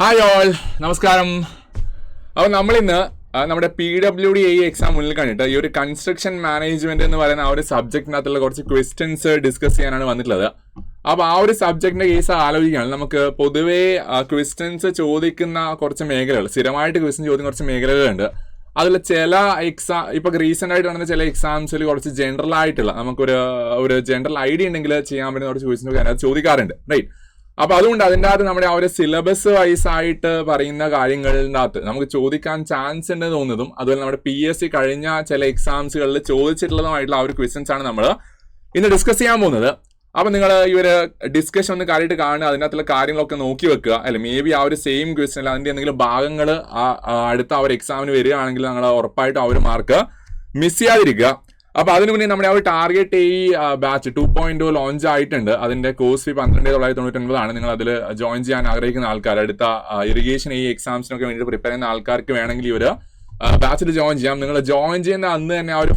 Hi all, നമസ്കാരം. അപ്പോൾ നമ്മളിന്ന് നമ്മുടെ PWD-AE എക്സാം മുന്നിൽ കണ്ടിട്ട് ഈ ഒരു കൺസ്ട്രക്ഷൻ മാനേജ്മെന്റ് എന്ന് പറയുന്ന ആ ഒരു സബ്ജക്റ്റിനകത്തുള്ള കുറച്ച് ക്വസ്റ്റ്യൻസ് ഡിസ്കസ് ചെയ്യാനാണ് വന്നിട്ടുള്ളത്. അപ്പോൾ ആ ഒരു സബ്ജക്റ്റിന്റെ കേസ് ആലോചിക്കുകയാണ്. നമുക്ക് പൊതുവേ ക്വസ്റ്റ്യൻസ് ചോദിക്കുന്ന കുറച്ച് മേഖലകൾ, സ്ഥിരമായിട്ട് ക്വസ്റ്റ്യൻ ചോദിക്കുന്ന കുറച്ച് മേഖലകളുണ്ട്. അതിൽ ചില ഇപ്പൊ റീസെന്റ് ആയിട്ട് നടന്ന ചില എക്സാംസിൽ കുറച്ച് ജനറൽ ആയിട്ടുള്ള നമുക്കൊരു ജനറൽ ഐഡിയ ഉണ്ടെങ്കിൽ ചെയ്യാൻ പറ്റുന്ന കുറച്ച് ക്വസ്റ്റ്യൻസ് അതിനകത്ത് ചോദിക്കാറുണ്ട്, റൈറ്റ്? അപ്പൊ അതുകൊണ്ട് അതിൻ്റെ അകത്ത് നമ്മുടെ ആ ഒരു സിലബസ് വൈസ് ആയിട്ട് പറയുന്ന കാര്യങ്ങളുടെ അകത്ത് നമുക്ക് ചോദിക്കാൻ ചാൻസ് ഉണ്ട് തോന്നുന്നതും അതുപോലെ നമ്മുടെ PSC കഴിഞ്ഞ ചില എക്സാംസുകളിൽ ചോദിച്ചിട്ടുള്ളതുമായിട്ടുള്ള ആ ഒരു ക്വസ്റ്റ്യൻസ് ആണ് നമ്മൾ ഇന്ന് ഡിസ്കസ് ചെയ്യാൻ പോകുന്നത്. അപ്പൊ നിങ്ങൾ ഈ ഒരു ഡിസ്കഷൻ ഒന്ന് കാര്യമായിട്ട് കാണുക, അതിനകത്തുള്ള കാര്യങ്ങളൊക്കെ നോക്കി വെക്കുക. അല്ലെ, മേ ബി ആ ഒരു സെയിം ക്വസ്റ്റ്യൻ അതിന്റെ എന്തെങ്കിലും ഭാഗങ്ങൾ അടുത്ത ആ ഒരു എക്സാമിന് വരികയാണെങ്കിൽ നിങ്ങൾ ഉറപ്പായിട്ടും ആ ഒരു മാർക്ക് മിസ് ചെയ്യാതിരിക്കുക. അപ്പൊ അതിനു മുന്നേ നമ്മുടെ ആ ഒരു ടാർഗറ്റ് ഈ ബാച്ച് 2.0 ലോഞ്ച് ആയിട്ടുണ്ട്. അതിന്റെ കോഴ്സ് ഫീ 12,999 നിങ്ങൾ അതിൽ ജോയിൻ ചെയ്യാൻ ആഗ്രഹിക്കുന്ന ആൾക്കാർ, അടുത്ത ഇറിഗേഷൻ ഈ എക്സാംസിനൊക്കെ വേണ്ടി പ്രിപ്പയർ ചെയ്യുന്ന ആൾക്കാർക്ക് വേണമെങ്കിൽ ഈ ഒരു ബാച്ചിൽ ജോയിൻ ചെയ്യാം. നിങ്ങൾ ജോയിൻ ചെയ്യുന്ന അന്ന് തന്നെ ആ ഒരു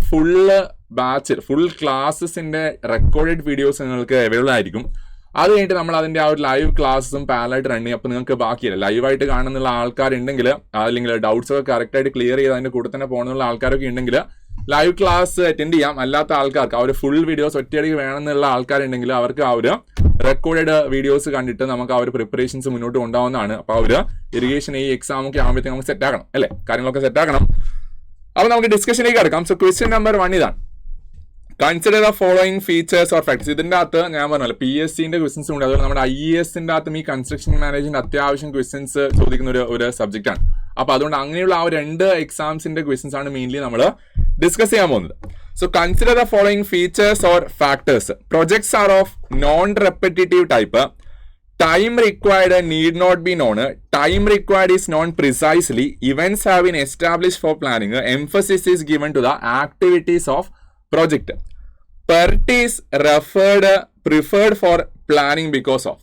ഫുൾ ക്ലാസ്സസിന്റെ റെക്കോർഡഡ് വീഡിയോസ് നിങ്ങൾക്ക് അവൈലബിൾ ആയിരിക്കും. അത് കഴിഞ്ഞിട്ട് നമ്മൾ അതിന്റെ ആ ഒരു ലൈവ് ക്ലാസ്സും പാരലായിട്ട് റൺ ചെയ്യും. അപ്പോൾ നിങ്ങൾക്ക് ബാക്കിയില്ല, ലൈവായിട്ട് കാണുന്നുള്ള ആൾക്കാരുണ്ടെങ്കിൽ അല്ലെങ്കിൽ ഡൗട്ട്സ് ഒക്കെ കറക്റ്റായിട്ട് ക്ലിയർ ചെയ്ത് അതിന്റെ കൂടെ തന്നെ പോകണമെന്നുള്ള ആൾക്കാരൊക്കെ ഉണ്ടെങ്കിൽ ലൈവ് ക്ലാസ് അറ്റൻഡ് ചെയ്യാം. അല്ലാത്ത ആൾക്കാർക്ക് ആ ഒരു ഫുൾ വീഡിയോസ് ഒറ്റയടിക്ക് വേണമെന്നുള്ള ആൾക്കാരുണ്ടെങ്കിൽ അവർക്ക് ആ ഒരു റെക്കോർഡഡ് വീഡിയോസ് കണ്ടിട്ട് നമുക്ക് ആ ഒരു പ്രിപ്പറേഷൻസ് മുന്നോട്ട് കൊണ്ടുപോകുന്നതാണ്. അപ്പോൾ ആ ഒരു ഇറിഗേഷൻ ഈ എക്സാം ഒക്കെ ആകുമ്പോഴത്തേക്ക് നമുക്ക് സെറ്റ് ആക്കണം, അല്ലേ? കാര്യങ്ങളൊക്കെ സെറ്റ് ആക്കണം. അപ്പോൾ നമുക്ക് ഡിസ്കഷനിലേക്ക് കിടക്കാം. സോ ക്വസ്റ്റ്യൻ നമ്പർ 1 ഇതാണ്. Consider the following features or facts. ഇതിന്റെ അകത്ത് ഞാൻ പറഞ്ഞല്ലോ PSCന്റെ ക്വസ്റ്റ്യൻസ് ഉണ്ട്, അതുപോലെ നമ്മുടെ IASന്റെ അകത്തും ഈ കൺസ്ട്രക്ഷൻ മാനേജ്മെന്റ് അത്യാവശ്യം ക്വസ്റ്റ്യൻസ് ചോദിക്കുന്ന ഒരു സബ്ജക്റ്റ് ആണ്. അപ്പൊ അതുകൊണ്ട് അങ്ങനെയുള്ള ആ 2 എക്സാംസിന്റെ ക്വസ്റ്റ്യൻസ് ആണ് മെയിൻലി നമ്മൾ ഡിസ്കസ് ചെയ്യാൻ പോകുന്നത്. So consider the following features or factors. Projects are of non repetitive type. Time required need not be known. Time required is known precisely. Events have been established for planning. Emphasis is given to the activities of project. PERT is preferred for planning because of.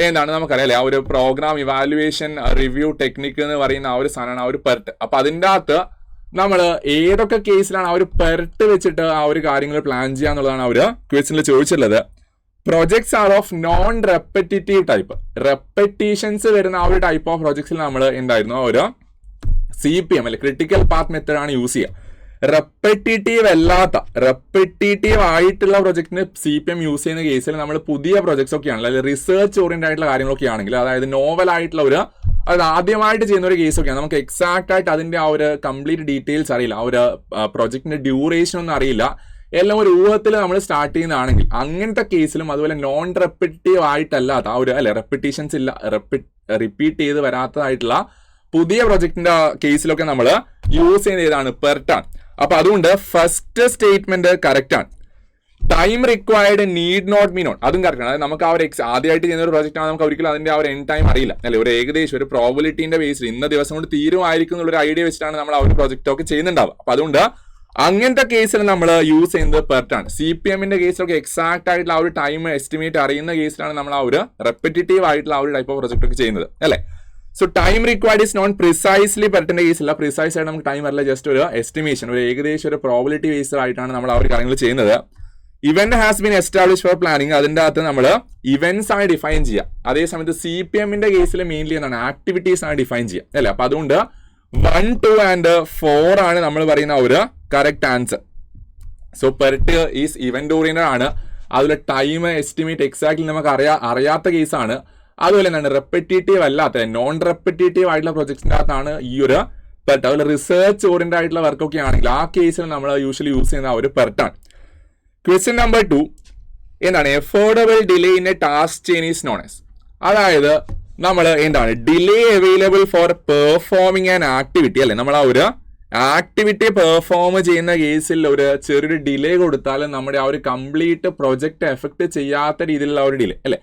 എന്താണ് നമുക്കറിയാം അല്ലേ, ആ ഒരു programme evaluation review technique എന്ന് പറയുന്ന ആ ഒരു സാധനമാണ് ആ ഒരു PERT. അപ്പൊ അതിൻ്റെ അകത്ത് നമ്മൾ ഏതൊക്കെ കേസിലാണ് ആ ഒരു PERT വെച്ചിട്ട് ആ ഒരു കാര്യങ്ങൾ പ്ലാൻ ചെയ്യാന്നുള്ളതാണ് ആ ഒരു ക്വസ്റ്റ്യനിൽ ചോദിച്ചിട്ടുള്ളത്. Projects are of non repetitive type. Repetitions വരുന്ന ആ ഒരു ടൈപ്പ് ഓഫ് പ്രൊജക്ട്സിൽ നമ്മൾ എന്തായിരുന്നു ആ ഒരു CPM അല്ലെ, ക്രിട്ടിക്കൽ പാത്ത് മെത്തേഡ് ആണ് യൂസ് ചെയ്യുക. റെപ്പറ്റേറ്റീവ് ആയിട്ടുള്ള പ്രൊജക്ടിന് CPM യൂസ് ചെയ്യുന്ന കേസിൽ നമ്മൾ പുതിയ പ്രൊജക്ട്സ് ഒക്കെ ആണെങ്കിൽ, അല്ലെങ്കിൽ റിസർച്ച് ഓറിയന്റഡ് ആയിട്ടുള്ള കാര്യങ്ങളൊക്കെ ആണെങ്കിൽ, അതായത് നോവൽ ആയിട്ടുള്ള അത് ആദ്യമായിട്ട് ചെയ്യുന്ന ഒരു കേസൊക്കെയാണ്, നമുക്ക് എക്സാക്ട് ആയിട്ട് അതിന്റെ ആ ഒരു കംപ്ലീറ്റ് ഡീറ്റെയിൽസ് അറിയില്ല, ആ ഒരു പ്രൊജക്ടിന്റെ ഡ്യൂറേഷൻ ഒന്നും അറിയില്ല, എല്ലാം ഒരു ഊഹത്തിൽ നമ്മൾ സ്റ്റാർട്ട് ചെയ്യുന്നതാണെങ്കിൽ അങ്ങനത്തെ കേസിലും, അതുപോലെ നോൺ റെപ്പറ്റേറ്റീവ് ആയിട്ടല്ലാത്ത ആ ഒരു റെപ്പറ്റീഷൻസ് ഇല്ല, റിപ്പീറ്റ് ചെയ്ത് വരാത്തതായിട്ടുള്ള പുതിയ പ്രൊജക്ടിന്റെ കേസിലൊക്കെ നമ്മൾ യൂസ് ചെയ്യുന്ന ഏതാണ് PERT ആണ്. അപ്പൊ അതുകൊണ്ട് ഫസ്റ്റ് സ്റ്റേറ്റ്മെന്റ് കറക്റ്റ് ആണ്. Time required need not be non, അതും കറക്റ്റ് ആണ്. അതായത് നമുക്ക് ആ ഒരു ആദ്യമായിട്ട് ചെയ്യുന്ന ഒരു പ്രോജക്റ്റ് ആണ്, നമുക്ക് ഒരിക്കലും അതിന്റെ ആ ഒരു എൻഡ് ടൈം അറിയില്ല, അല്ലെ? ഒരു ഏകദേശം ഒരു പ്രോബിലിറ്റിന്റെ ബേസിൽ ഇന്ന ദിവസം കൊണ്ട് തീരുമായിരിക്കും എന്നുള്ള ഒരു ഐഡിയ വെച്ചിട്ടാണ് നമ്മൾ ആ ഒരു പ്രോജക്റ്റ് ഒക്കെ ചെയ്യുന്നുണ്ടാവുക. അപ്പൊ അതുകൊണ്ട് അങ്ങനത്തെ കേസിൽ നമ്മൾ യൂസ് ചെയ്യുന്നത് PERT ആണ്. CPMന്റെ കേസിലൊക്കെ എക്സാക്ട് ആയിട്ടുള്ള ആ ഒരു ടൈം എസ്റ്റിമേറ്റ് അറിയുന്ന കേസിലാണ് നമ്മൾ ആ ഒരു റെപ്പറ്റേറ്റീവ് ആയിട്ടുള്ള ആ ഒരു ടൈപ്പ് ഓഫ് പ്രൊജക്ട് ഒക്കെ ചെയ്യുന്നത്, അല്ലെ? So time required is known precisely PERTന്റെ കേസില്ല, പ്രിസൈസ് ആയിട്ട് നമുക്ക് ടൈം അറിയില്ല, ജസ്റ്റ് ഒരു എസ്റ്റിമേഷൻ, ഒരു ഏകദേശം ഒരു പ്രോബിലിറ്റി ബേസ്ഡ് ആയിട്ടാണ് നമ്മൾ ആ ഒരു കാര്യങ്ങൾ ചെയ്യുന്നത്. Event has been establish for planning, അതിന്റെ അകത്ത് നമ്മൾ ഇവന്റ്സ് ആണ് ഡിഫൈൻ ചെയ്യുക. അതേസമയത്ത് CPMന്റെ കേസിൽ മെയിൻലി എന്താണ് ആക്ടിവിറ്റീസ് ആണ് ഡിഫൈൻ ചെയ്യുക, അല്ലെ? അപ്പൊ അതുകൊണ്ട് 1, 2 and 4 ആണ് നമ്മൾ പറയുന്ന ഒരു correct answer. So PERT is event oriented ആണ്, അതുപോലെ ടൈം എസ്റ്റിമേറ്റ് എക്സാക്ട്ലി നമുക്ക് അറിയാത്ത കേസാണ്. അതുപോലെ എന്താണ് റെപ്പറ്റേറ്റീവ് അല്ലാത്ത നോൺ റെപ്പറ്റേറ്റീവ് ആയിട്ടുള്ള പ്രൊജക്ട്സിന്റെ അകത്താണ് ഈ ഒരു PERT. അതുപോലെ റിസർച്ച് ഓറിയന്റഡ് ആയിട്ടുള്ള വർക്കൊക്കെ ആണെങ്കിൽ ആ കേസിൽ നമ്മൾ യൂഷ്വലി യൂസ് ചെയ്യുന്ന ആ ഒരു PERT ആണ്. ക്വസ്റ്റ്യൻ നമ്പർ 2 എന്താണ് affordable delay in A task chain is known as. അതായത് നമ്മൾ എന്താണ് delay available for performing an activity, അല്ലെ? നമ്മൾ ആ ഒരു ആക്ടിവിറ്റി പെർഫോം ചെയ്യുന്ന കേസിൽ ഒരു ചെറിയൊരു ഡിലേ കൊടുത്താൽ നമ്മുടെ ആ ഒരു കംപ്ലീറ്റ് പ്രൊജക്ട് എഫക്ട് ചെയ്യാത്ത രീതിയിലുള്ള ഒരു ഡിലേ, അല്ലെ?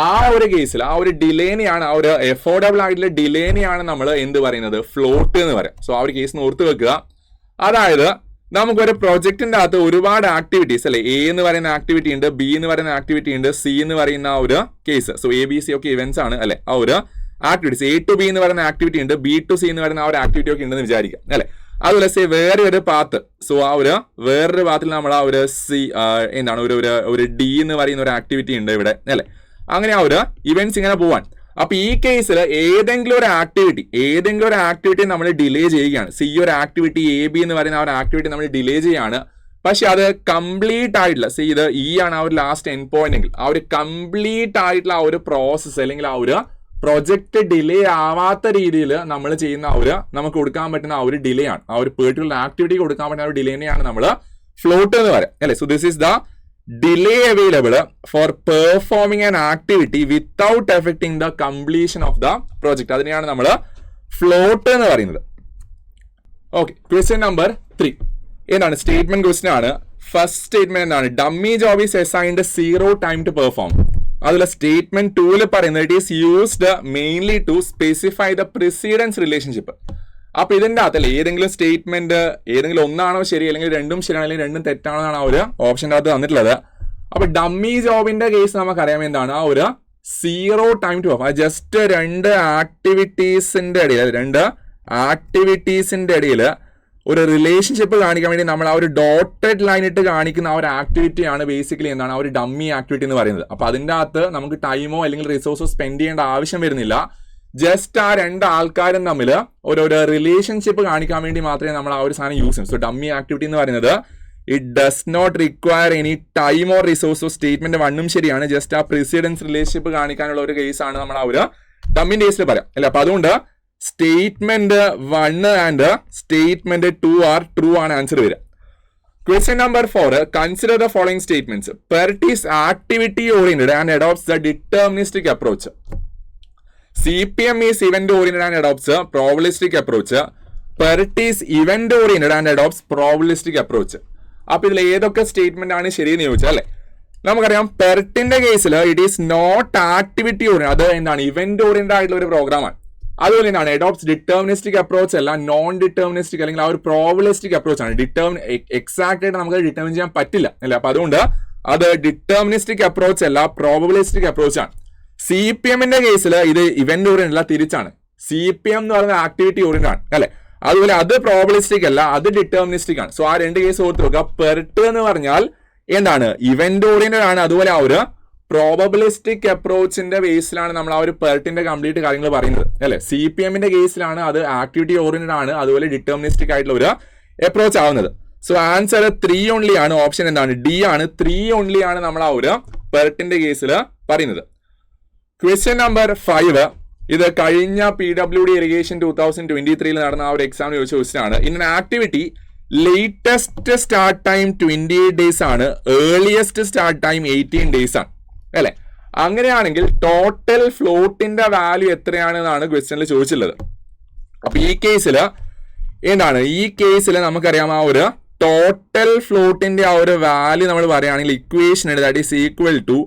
ആ ഒരു കേസിൽ ആ ഒരു ഡിലേനെയാണ്, ആ ഒരു എഫോർഡബിൾ ആയിട്ടുള്ള ഡിലേനെയാണ് നമ്മൾ എന്ത് പറയുന്നത്, ഫ്ലോട്ട് എന്ന് പറയാം. സോ ആ ഒരു കേസ് ഓർത്ത് വെക്കുക. അതായത് നമുക്കൊരു പ്രൊജക്ടിന്റെ അകത്ത് ഒരുപാട് ആക്ടിവിറ്റീസ്, അല്ലെ? A എന്ന് പറയുന്ന ആക്ടിവിറ്റി ഉണ്ട്, B എന്ന് പറയുന്ന ആക്ടിവിറ്റി ഉണ്ട്, C എന്ന് പറയുന്ന ആ ഒരു കേസ്. സോ ABC ഒക്കെ ഇവന്റ്സ് ആണ്, അല്ലെ? ആ ഒരു ആക്ടിവിറ്റീസ് A to B എന്ന് പറയുന്ന ആക്ടിവിറ്റി ഉണ്ട്, B to C എന്ന് പറയുന്ന ആ ഒരു ആക്ടിവിറ്റി ഒക്കെ ഉണ്ടെന്ന് വിചാരിക്കാം, അല്ലെ? അതുപോലെ വേറെ ഒരു പാത്ത്, സോ ആ ഒരു വേറൊരു പാത്തിൽ നമ്മൾ ആ ഒരു എന്താണ് ഒരു D എന്ന് പറയുന്ന ഒരു ആക്ടിവിറ്റി ഉണ്ട് ഇവിടെ, അല്ലെ? അങ്ങനെ ആ ഒരു ഇവന്റ്സ് ഇങ്ങനെ പോവാൻ അപ്പൊ ഈ കേസിൽ ഏതെങ്കിലും ഒരു ആക്ടിവിറ്റി നമ്മൾ ഡിലേ ചെയ്യുകയാണ്. ഈ ഒരു ആക്ടിവിറ്റി AB എന്ന് പറയുന്ന ആ ഒരു ആക്ടിവിറ്റി നമ്മൾ ഡിലേ ചെയ്യാണ്. പക്ഷെ അത് കംപ്ലീറ്റ് ആയിട്ടുള്ള ഇത് ആണ് ആ ഒരു ലാസ്റ്റ് എൻഡ് പോയിന്റ് എങ്കിൽ ആ ഒരു കംപ്ലീറ്റ് ആയിട്ടുള്ള ആ ഒരു പ്രോസസ്സ് അല്ലെങ്കിൽ ആ ഒരു പ്രൊജക്ട് ഡിലേ ആവാത്ത രീതിയിൽ നമ്മൾ ചെയ്യുന്ന നമുക്ക് കൊടുക്കാൻ പറ്റുന്ന ആ ഒരു ഡിലേ ആണ്, ആ ഒരു പെർട്ടിക്കുലർ ആക്ടിവിറ്റി കൊടുക്കാൻ പറ്റുന്ന ഒരു ഡിലേനെയാണ് നമ്മൾ ഫ്ലോട്ട് എന്ന് പറയാം അല്ലെ. So this is the delay available for performing an activity without affecting the completion of the project. അതിനെയാണ് നമ്മൾ ഫ്ലോട്ട് എന്ന് പറയുന്നത്. ഓക്കെ, ക്വസ്റ്റ്യൻ നമ്പർ 3 എന്താണ്? സ്റ്റേറ്റ്മെന്റ് ക്വസ്റ്റ്യൻ ആണ്. ഫസ്റ്റ് സ്റ്റേറ്റ്മെന്റ് എന്താണ്? Dummy job is assigned 0 time to perform. അതിലെ statement 2 പറയുന്നത് it is used mainly to specify the precedence relationship. അപ്പൊ ഇതിന്റെ അകത്തല്ലേ ഏതെങ്കിലും സ്റ്റേറ്റ്മെന്റ് ഏതെങ്കിലും ഒന്നാണോ ശരി, അല്ലെങ്കിൽ രണ്ടും ശരിയാണോ അല്ലെങ്കിൽ രണ്ടും തെറ്റാണോ എന്നാണ് ആ ഒരു ഓപ്ഷൻ്റെ അകത്ത് തന്നിട്ടുള്ളത്. അപ്പൊ ഡമ്മി ജോബിന്റെ കേസ് നമുക്കറിയാം എന്താണ്? ആ ഒരു 0 ടൈം ടു പെർഫോം. ജസ്റ്റ് രണ്ട് ആക്ടിവിറ്റീസിന്റെ ഇടയിൽ ഒരു റിലേഷൻഷിപ്പ് കാണിക്കാൻ വേണ്ടി നമ്മൾ ആ ഒരു ഡോട്ടഡ് ലൈൻ ഇട്ട് കാണിക്കുന്ന ആ ഒരു ആക്ടിവിറ്റിയാണ് ബേസിക്കലി എന്താണ് ആ ഒരു ഡമ്മി ആക്ടിവിറ്റി എന്ന് പറയുന്നത്. അപ്പൊ അതിന്റെ അകത്ത് നമുക്ക് ടൈമോ അല്ലെങ്കിൽ റിസോഴ്സോ സ്പെൻഡ് ചെയ്യേണ്ട ആവശ്യം വരുന്നില്ല. ജസ്റ്റ് ആ രണ്ട് ആൾക്കാരും തമ്മിൽ ഒരു റിലേഷൻഷിപ്പ് കാണിക്കാൻ വേണ്ടി മാത്രമേ നമ്മൾ ആ ഒരു സാധനം യൂസ് ചെയ്യും. സോ ഡമ്മി ആക്ടിവിറ്റി എന്ന് പറയുന്നത് it does not require any time or റിസോഴ്സോ. സ്റ്റേറ്റ്മെന്റ് 1 ശരിയാണ്. ജസ്റ്റ് ആ പ്രിസിഡൻസ് റിലേഷൻഷിപ്പ് കാണിക്കാനുള്ള ഒരു കേസാണ് നമ്മൾ ആ ഒരു ഡമ്മിന്റെ കേസിൽ പറയാം അല്ലെ. അപ്പൊ അതുകൊണ്ട് statement 1 and statement 2 are true ആണ് ആൻസർ വരിക. Question number 4. Consider the following statements. PERT is activity oriented and adopts the deterministic approach. CPM is event oriented and adopts a probabilistic approach. PERT is event oriented and adopts probabilistic approach. അപ്പൊ ഇതിൽ ഏതൊക്കെ statement ആണ് ശരിയെന്ന് ചോദിച്ചാൽ അല്ലെ, നമുക്കറിയാം പെർട്ടിന്റെ കേസിൽ it is not activity oriented, അത് എന്താണ് ഇവന്റ് ഓറിയന്റഡ് ആയിട്ടുള്ള ഒരു പ്രോഗ്രാമാണ്. അതുപോലെ എന്താണ് അഡോപ്റ്റ്സ് ഡിറ്റർമിനിസ്റ്റിക് അപ്രോച്ച് അല്ല, നോൺ ഡിറ്റർമിനിസ്റ്റിക് അല്ലെങ്കിൽ ആ ഒരു പ്രോബബിലിസ്റ്റിക് അപ്രോച്ച് ആണ്. എക്സാക്ട് ആയിട്ട് നമുക്ക് ഡിറ്റർമിൻ ചെയ്യാൻ പറ്റില്ല അല്ലെ. അപ്പൊ അതുകൊണ്ട് അത് ഡിറ്റർമിനിസ്റ്റിക് അപ്രോച്ച് അല്ല, പ്രോബബിലിസ്റ്റിക് അപ്രോച്ച് ആണ്. CPM-ന്റെ കേസിൽ ഇത് ഇവന്റ് ഓറിയന്റഡ് അല്ല, തിരിച്ചാണ്. CPM എന്ന് പറയുന്നത് ആക്ടിവിറ്റി ഓറിയന്റഡ് ആണ് അല്ലെ. അതുപോലെ അത് പ്രോബബിലിസ്റ്റിക് അല്ല, അത് ഡിറ്റർമിനിസ്റ്റിക് ആണ്. സോ ആ രണ്ട് കേസ് ഓർത്ത് വെക്കുക. പെർട്ട് എന്ന് പറഞ്ഞാൽ എന്താണ് ഇവന്റ് ഓറിയന്റഡ് ആണ്. അതുപോലെ ആ ഒരു പ്രോബബിലിസ്റ്റിക് അപ്രോച്ചിന്റെ ബേസിലാണ് നമ്മൾ ആ ഒരു പെർട്ടിന്റെ കംപ്ലീറ്റ് കാര്യങ്ങൾ പറയുന്നത് അല്ലെ. CPM-ന്റെ കേസിലാണ് അത് ആക്ടിവിറ്റി ഓറിയന്റഡ് ആണ്, അതുപോലെ ഡിറ്റർമിനിസ്റ്റിക് ആയിട്ടുള്ള ഒരു അപ്രോച്ച് ആവുന്നത്. സോ ആൻസർ 3 ഓൺലി ആണ്. ഓപ്ഷൻ എന്താണ്? D ആണ്. 3 ഓൺലി ആണ് നമ്മൾ ആ ഒരു പെർട്ടിന്റെ കേസിൽ പറയുന്നത്. ക്വസ്റ്റ്യൻ നമ്പർ 5 ഇത് കഴിഞ്ഞ PWD ഇറിഗേഷൻ 2023 നടന്ന ആ ഒരു എക്സാമിന് ചോദിച്ച ക്വസ്റ്റ്യൻ ആണ്. In an activity latest start time 28 days ആണ്, ഏർലിയസ്റ്റ് സ്റ്റാർട്ട് ടൈം 18 ഡേയ്സ് ആണ് അല്ലെ. അങ്ങനെയാണെങ്കിൽ ടോട്ടൽ ഫ്ലോട്ടിന്റെ വാല്യൂ എത്രയാണെന്നാണ് ക്വസ്റ്റ്യനിൽ ചോദിച്ചിട്ടുള്ളത്. അപ്പൊ ഈ കേസിൽ എന്താണ്? ഈ കേസിൽ നമുക്കറിയാം ആ ഒരു ടോട്ടൽ ഫ്ലോട്ടിന്റെ ആ ഒരു വാല്യൂ നമ്മൾ പറയുകയാണെങ്കിൽ ഇക്വേഷൻ ഉണ്ട്, that is equal to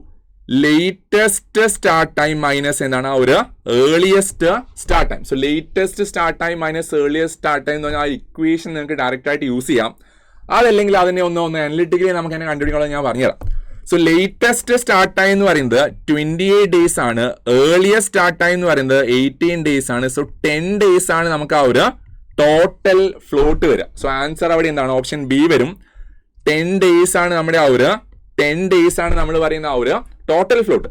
latest start time minus എന്താണ് ആ ഒരു earliest start time. So latest start time minus earliest start time എന്ന് പറഞ്ഞാൽ ആ ഇക്വേഷൻ നിങ്ങൾക്ക് ഡയറക്റ്റ് ആയിട്ട് യൂസ് ചെയ്യാം. അതല്ലെങ്കിൽ അതിനെ ഒന്ന് അനലിറ്റിക്കലി നമുക്ക് തന്നെ കണ്ടുപിടിക്കാനുള്ള ഞാൻ പറഞ്ഞുതരാം. സോ ലേറ്റസ്റ്റ് സ്റ്റാർട്ട് ടൈം എന്ന് പറയുന്നത് 28 ഡേയ്സ് ആണ്, ഏർലിയസ്റ്റ് സ്റ്റാർട്ട് ടൈം എന്ന് പറയുന്നത് 18 ഡേയ്സ് ആണ്. സോ 10 ഡേയ്സ് ആണ് നമുക്ക് ആ ഒരു ടോട്ടൽ ഫ്ലോട്ട് വരിക. സോ ആൻസർ അവിടെ എന്താണ്? ഓപ്ഷൻ ബി വരും. 10 ഡേയ്സ് ആണ് നമ്മുടെ ആ ഒരു 10 ഡേയ്സ് ആണ് നമ്മൾ പറയുന്ന ആ ഒരു ടോട്ടൽ ഫ്ലോട്ട്.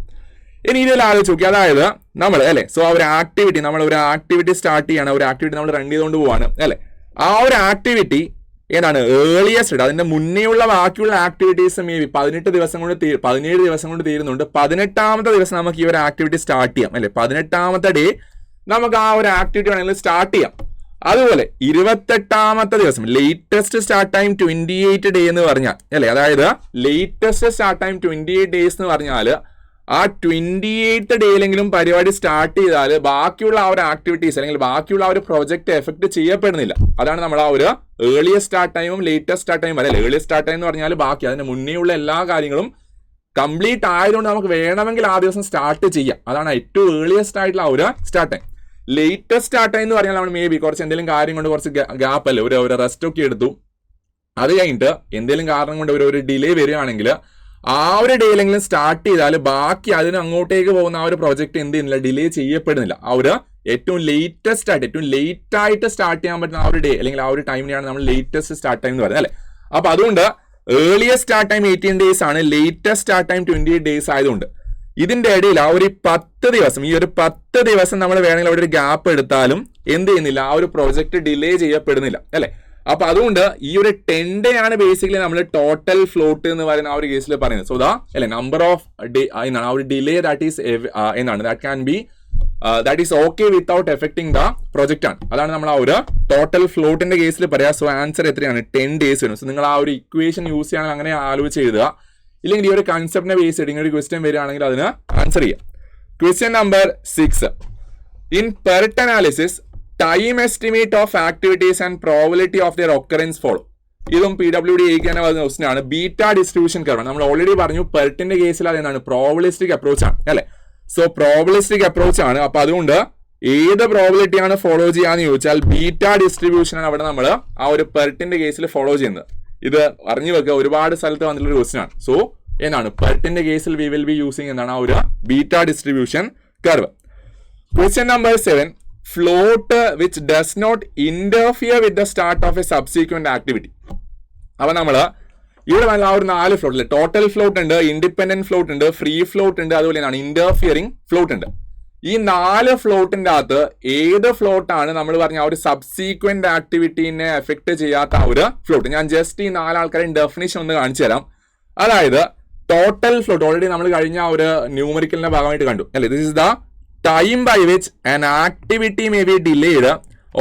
ഇനി ഇതിൽ ആലോചിച്ച് നോക്കി, അതായത് നമ്മൾ അല്ലെ സോ ആ ഒരു ആക്ടിവിറ്റി നമ്മൾ ഒരു ആക്ടിവിറ്റി സ്റ്റാർട്ട് ചെയ്യാണ്, ഒരു ആക്ടിവിറ്റി നമ്മൾ റൺ ചെയ്തുകൊണ്ട് പോവാണ് അല്ലെ. ആ ഒരു ആക്ടിവിറ്റി ഏതാണ്? ഏർലിയസ്റ്റ്. അതിന്റെ മുന്നേയുള്ള ബാക്കിയുള്ള ആക്ടിവിറ്റീസ് മേ ബി 17 ദിവസം കൊണ്ട് തീരുന്നുണ്ട്. 18ാമത്തെ ദിവസം നമുക്ക് ഈ ഒരു ആക്ടിവിറ്റി സ്റ്റാർട്ട് ചെയ്യാം അല്ലെ. 18ാമത്തെ ഡേ നമുക്ക് ആ ഒരു ആക്ടിവിറ്റി വേണമെങ്കിൽ സ്റ്റാർട്ട് ചെയ്യാം. അതുപോലെ 28ാമത്തെ ദിവസം ലേറ്റസ്റ്റ് സ്റ്റാർട്ട് ടൈം 28 ഡേ എന്ന് പറഞ്ഞാൽ അല്ലെ, അതായത് ലേറ്റസ്റ്റ് സ്റ്റാർട്ട് ടൈം 28 ഡേയ്സ് എന്ന് പറഞ്ഞാൽ ആ 28th ഡേയിലെങ്കിലും പരിപാടി സ്റ്റാർട്ട് ചെയ്താൽ ബാക്കിയുള്ള ആ ഒരു ആക്ടിവിറ്റീസ് അല്ലെങ്കിൽ ബാക്കിയുള്ള ആ ഒരു പ്രൊജക്ട് എഫക്ട് ചെയ്യപ്പെടുന്നില്ല. അതാണ് നമ്മൾ ആ ഒരു ഏർലിയസ്റ്റ് സ്റ്റാർട്ട് ടൈമും ലേറ്റസ്റ്റ് സ്റ്റാർട്ട് ടൈം അല്ലെ. ഏർലിയസ്റ്റ് സ്റ്റാർട്ട് ടൈം എന്ന് പറഞ്ഞാൽ ബാക്കി അതിന് മുന്നേ ഉള്ള എല്ലാ കാര്യങ്ങളും കംപ്ലീറ്റ് ആയതുകൊണ്ട് നമുക്ക് വേണമെങ്കിൽ ആ ദിവസം സ്റ്റാർട്ട് ചെയ്യാം. അതാണ് ഏറ്റവും ഏർലിയസ്റ്റ് ആയിട്ടുള്ള ആ ഒരു start time. Latest start time എന്ന് പറഞ്ഞാൽ നമ്മൾ മേ ബി കുറച്ച് എന്തെങ്കിലും കാര്യം കൊണ്ട് കുറച്ച് ഗ്യാപ്പ് അല്ലേ, ഒരു റെസ്റ്റ് ഒക്കെ എടുത്തു, അത് കഴിഞ്ഞിട്ട് എന്തെങ്കിലും കാരണം കൊണ്ട് ഒരു ഡിലേ വരികയാണെങ്കിൽ ആ ഒരു ഡേയിലെങ്കിലും സ്റ്റാർട്ട് ചെയ്താൽ ബാക്കി അതിന് അങ്ങോട്ടേക്ക് പോകുന്ന ആ ഒരു പ്രോജക്റ്റ് എന്ത് ചെയ്യുന്നില്ല, ഡിലേ ചെയ്യപ്പെടുന്നില്ല. ആ ഒരു ഏറ്റവും ലേറ്റസ്റ്റ് ആയിട്ട് ഏറ്റവും ലേറ്റ് ആയിട്ട് സ്റ്റാർട്ട് ചെയ്യാൻ പറ്റുന്ന ആ ഒരു ഡേ അല്ലെങ്കിൽ ആ ഒരു ടൈമിനെയാണ് നമ്മൾ ലേറ്റസ്റ്റ് സ്റ്റാർട്ട് ടൈം എന്ന് പറയുന്നത് അല്ലെ. അപ്പൊ അതുകൊണ്ട് ഏർലിയസ്റ്റ് സ്റ്റാർട്ട് ടൈം 18 ഡേയ്സ് ആണ്, ലേറ്റസ്റ്റ് സ്റ്റാർട്ട് ടൈം 28 ഡേയ്സ് ആയതുകൊണ്ട് ഇതിന്റെ ഇടയിൽ ആ ഒരു 10 ദിവസം, ഈ ഒരു 10 ദിവസം നമ്മൾ വേണമെങ്കിൽ അവിടെ ഒരു ഗ്യാപ്പ് എടുത്താലും എന്ത് ചെയ്യുന്നില്ല, ആ ഒരു പ്രോജക്റ്റ് ഡിലേ ചെയ്യപ്പെടുന്നില്ല അല്ലെ. അപ്പൊ അതുകൊണ്ട് ഈ ഒരു 10 ഡേ ആണ് ബേസിക്കലി നമ്മൾ ടോട്ടൽ ഫ്ലോട്ട് എന്ന് പറയുന്ന ആ ഒരു കേസിൽ പറയുന്നത്. സോ അല്ലെ നമ്പർ ഓഫ് ഡേ എന്നാണ് ആ ഒരു ഡിലേ ദാറ്റ് ഈസ് എന്നാണ് that can be that is okay without affecting the project ആണ്. അതാണ് നമ്മൾ ആ ഒരു ടോട്ടൽ ഫ്ലോട്ടിന്റെ കേസിൽ പറയാം. സോ ആൻസർ എത്രയാണ്? 10 days വരും. സോ നിങ്ങൾ ആ ഒരു ഇക്വേഷൻ യൂസ് ചെയ്യുകയാണെങ്കിൽ അങ്ങനെ ആലോചിച്ച് എഴുതുക. ഇല്ലെങ്കിൽ ഈ ഒരു കൺസെപ്റ്റിനെ ബേസ് ചെയ്ത് ഒരു ക്വസ്റ്റ്യൻ വരികയാണെങ്കിൽ അതിന് ആൻസർ ചെയ്യാം. Question number 6. In PERT analysis time estimate of activities and probability of their occurrence follow. ഇതും PWD തന്നെ വരുന്ന ക്വസ്റ്റ്യൻ ആണ്. ബീറ്റ ഡിസ്ട്രിബ്യൂഷൻ കർവ് നമ്മൾ ഓൾറെഡി പറഞ്ഞു. പെർട്ടിന്റെ കേസിൽ അതെന്താണ്? പ്രോബിലിസ്റ്റിക് അപ്രോച്ച് ആണ് അല്ലെ. സോ പ്രോബിലിസ്റ്റിക് അപ്രോച്ച് ആണ്. അപ്പൊ അതുകൊണ്ട് ഏത് പ്രോബിലിറ്റി ആണ് ഫോളോ ചെയ്യാന്ന് ചോദിച്ചാൽ ബീറ്റ ഡിസ്ട്രിബ്യൂഷൻ ആണ് അവിടെ നമ്മൾ ആ ഒരു പെർട്ടിന്റെ കേസിൽ ഫോളോ ചെയ്യുന്നത്. ഇത് അറിഞ്ഞു വെക്കുക, ഒരുപാട് സ്ഥലത്ത് വന്നിട്ടുള്ള ഒരു ക്വസ്റ്റ്യൻ ആണ്. സോ എന്താണ് പെർട്ടിന്റെ കേസിൽ വി വിൽ ബി യൂസിങ് എന്താണ് ആ ഒരു beta distribution curve. Question number 7. Float which does not interfere with the start of a subsequent activity. അപ്പൊ നമ്മള് ഇവിടെ ആ ഒരു 4 ഫ്ലോട്ട് അല്ലേ. ടോട്ടൽ ഫ്ലോട്ട് ഉണ്ട്, ഇൻഡിപെൻഡന്റ് ഫ്ലോട്ട് ഉണ്ട്, ഫ്രീ ഫ്ലോട്ട് ഉണ്ട്, അതുപോലെ എന്താണ് ഇന്റർഫിയറിംഗ് ഫ്ലോട്ട് ഉണ്ട്. ഈ 4 ഫ്ലോട്ടിന്റെ അകത്ത് ഏത് ഫ്ലോട്ടാണ് നമ്മൾ പറഞ്ഞ ആ ഒരു സബ്സീക്വന്റ് ആക്ടിവിറ്റീനെ എഫക്ട് ചെയ്യാത്ത ആ ഒരു ഫ്ലോട്ട്? ഞാൻ ജസ്റ്റ് ഈ 4 ആൾക്കാരെ ഡെഫിനിഷൻ ഒന്ന് കാണിച്ചു തരാം. അതായത് ടോട്ടൽ ഫ്ലോട്ട് ഓൾറെഡി നമ്മൾ കഴിഞ്ഞ ആ ഒരു ന്യൂമറിക്കലിന്റെ ഭാഗമായിട്ട് കണ്ടു അല്ലെ. This is the time by which an activity may be delayed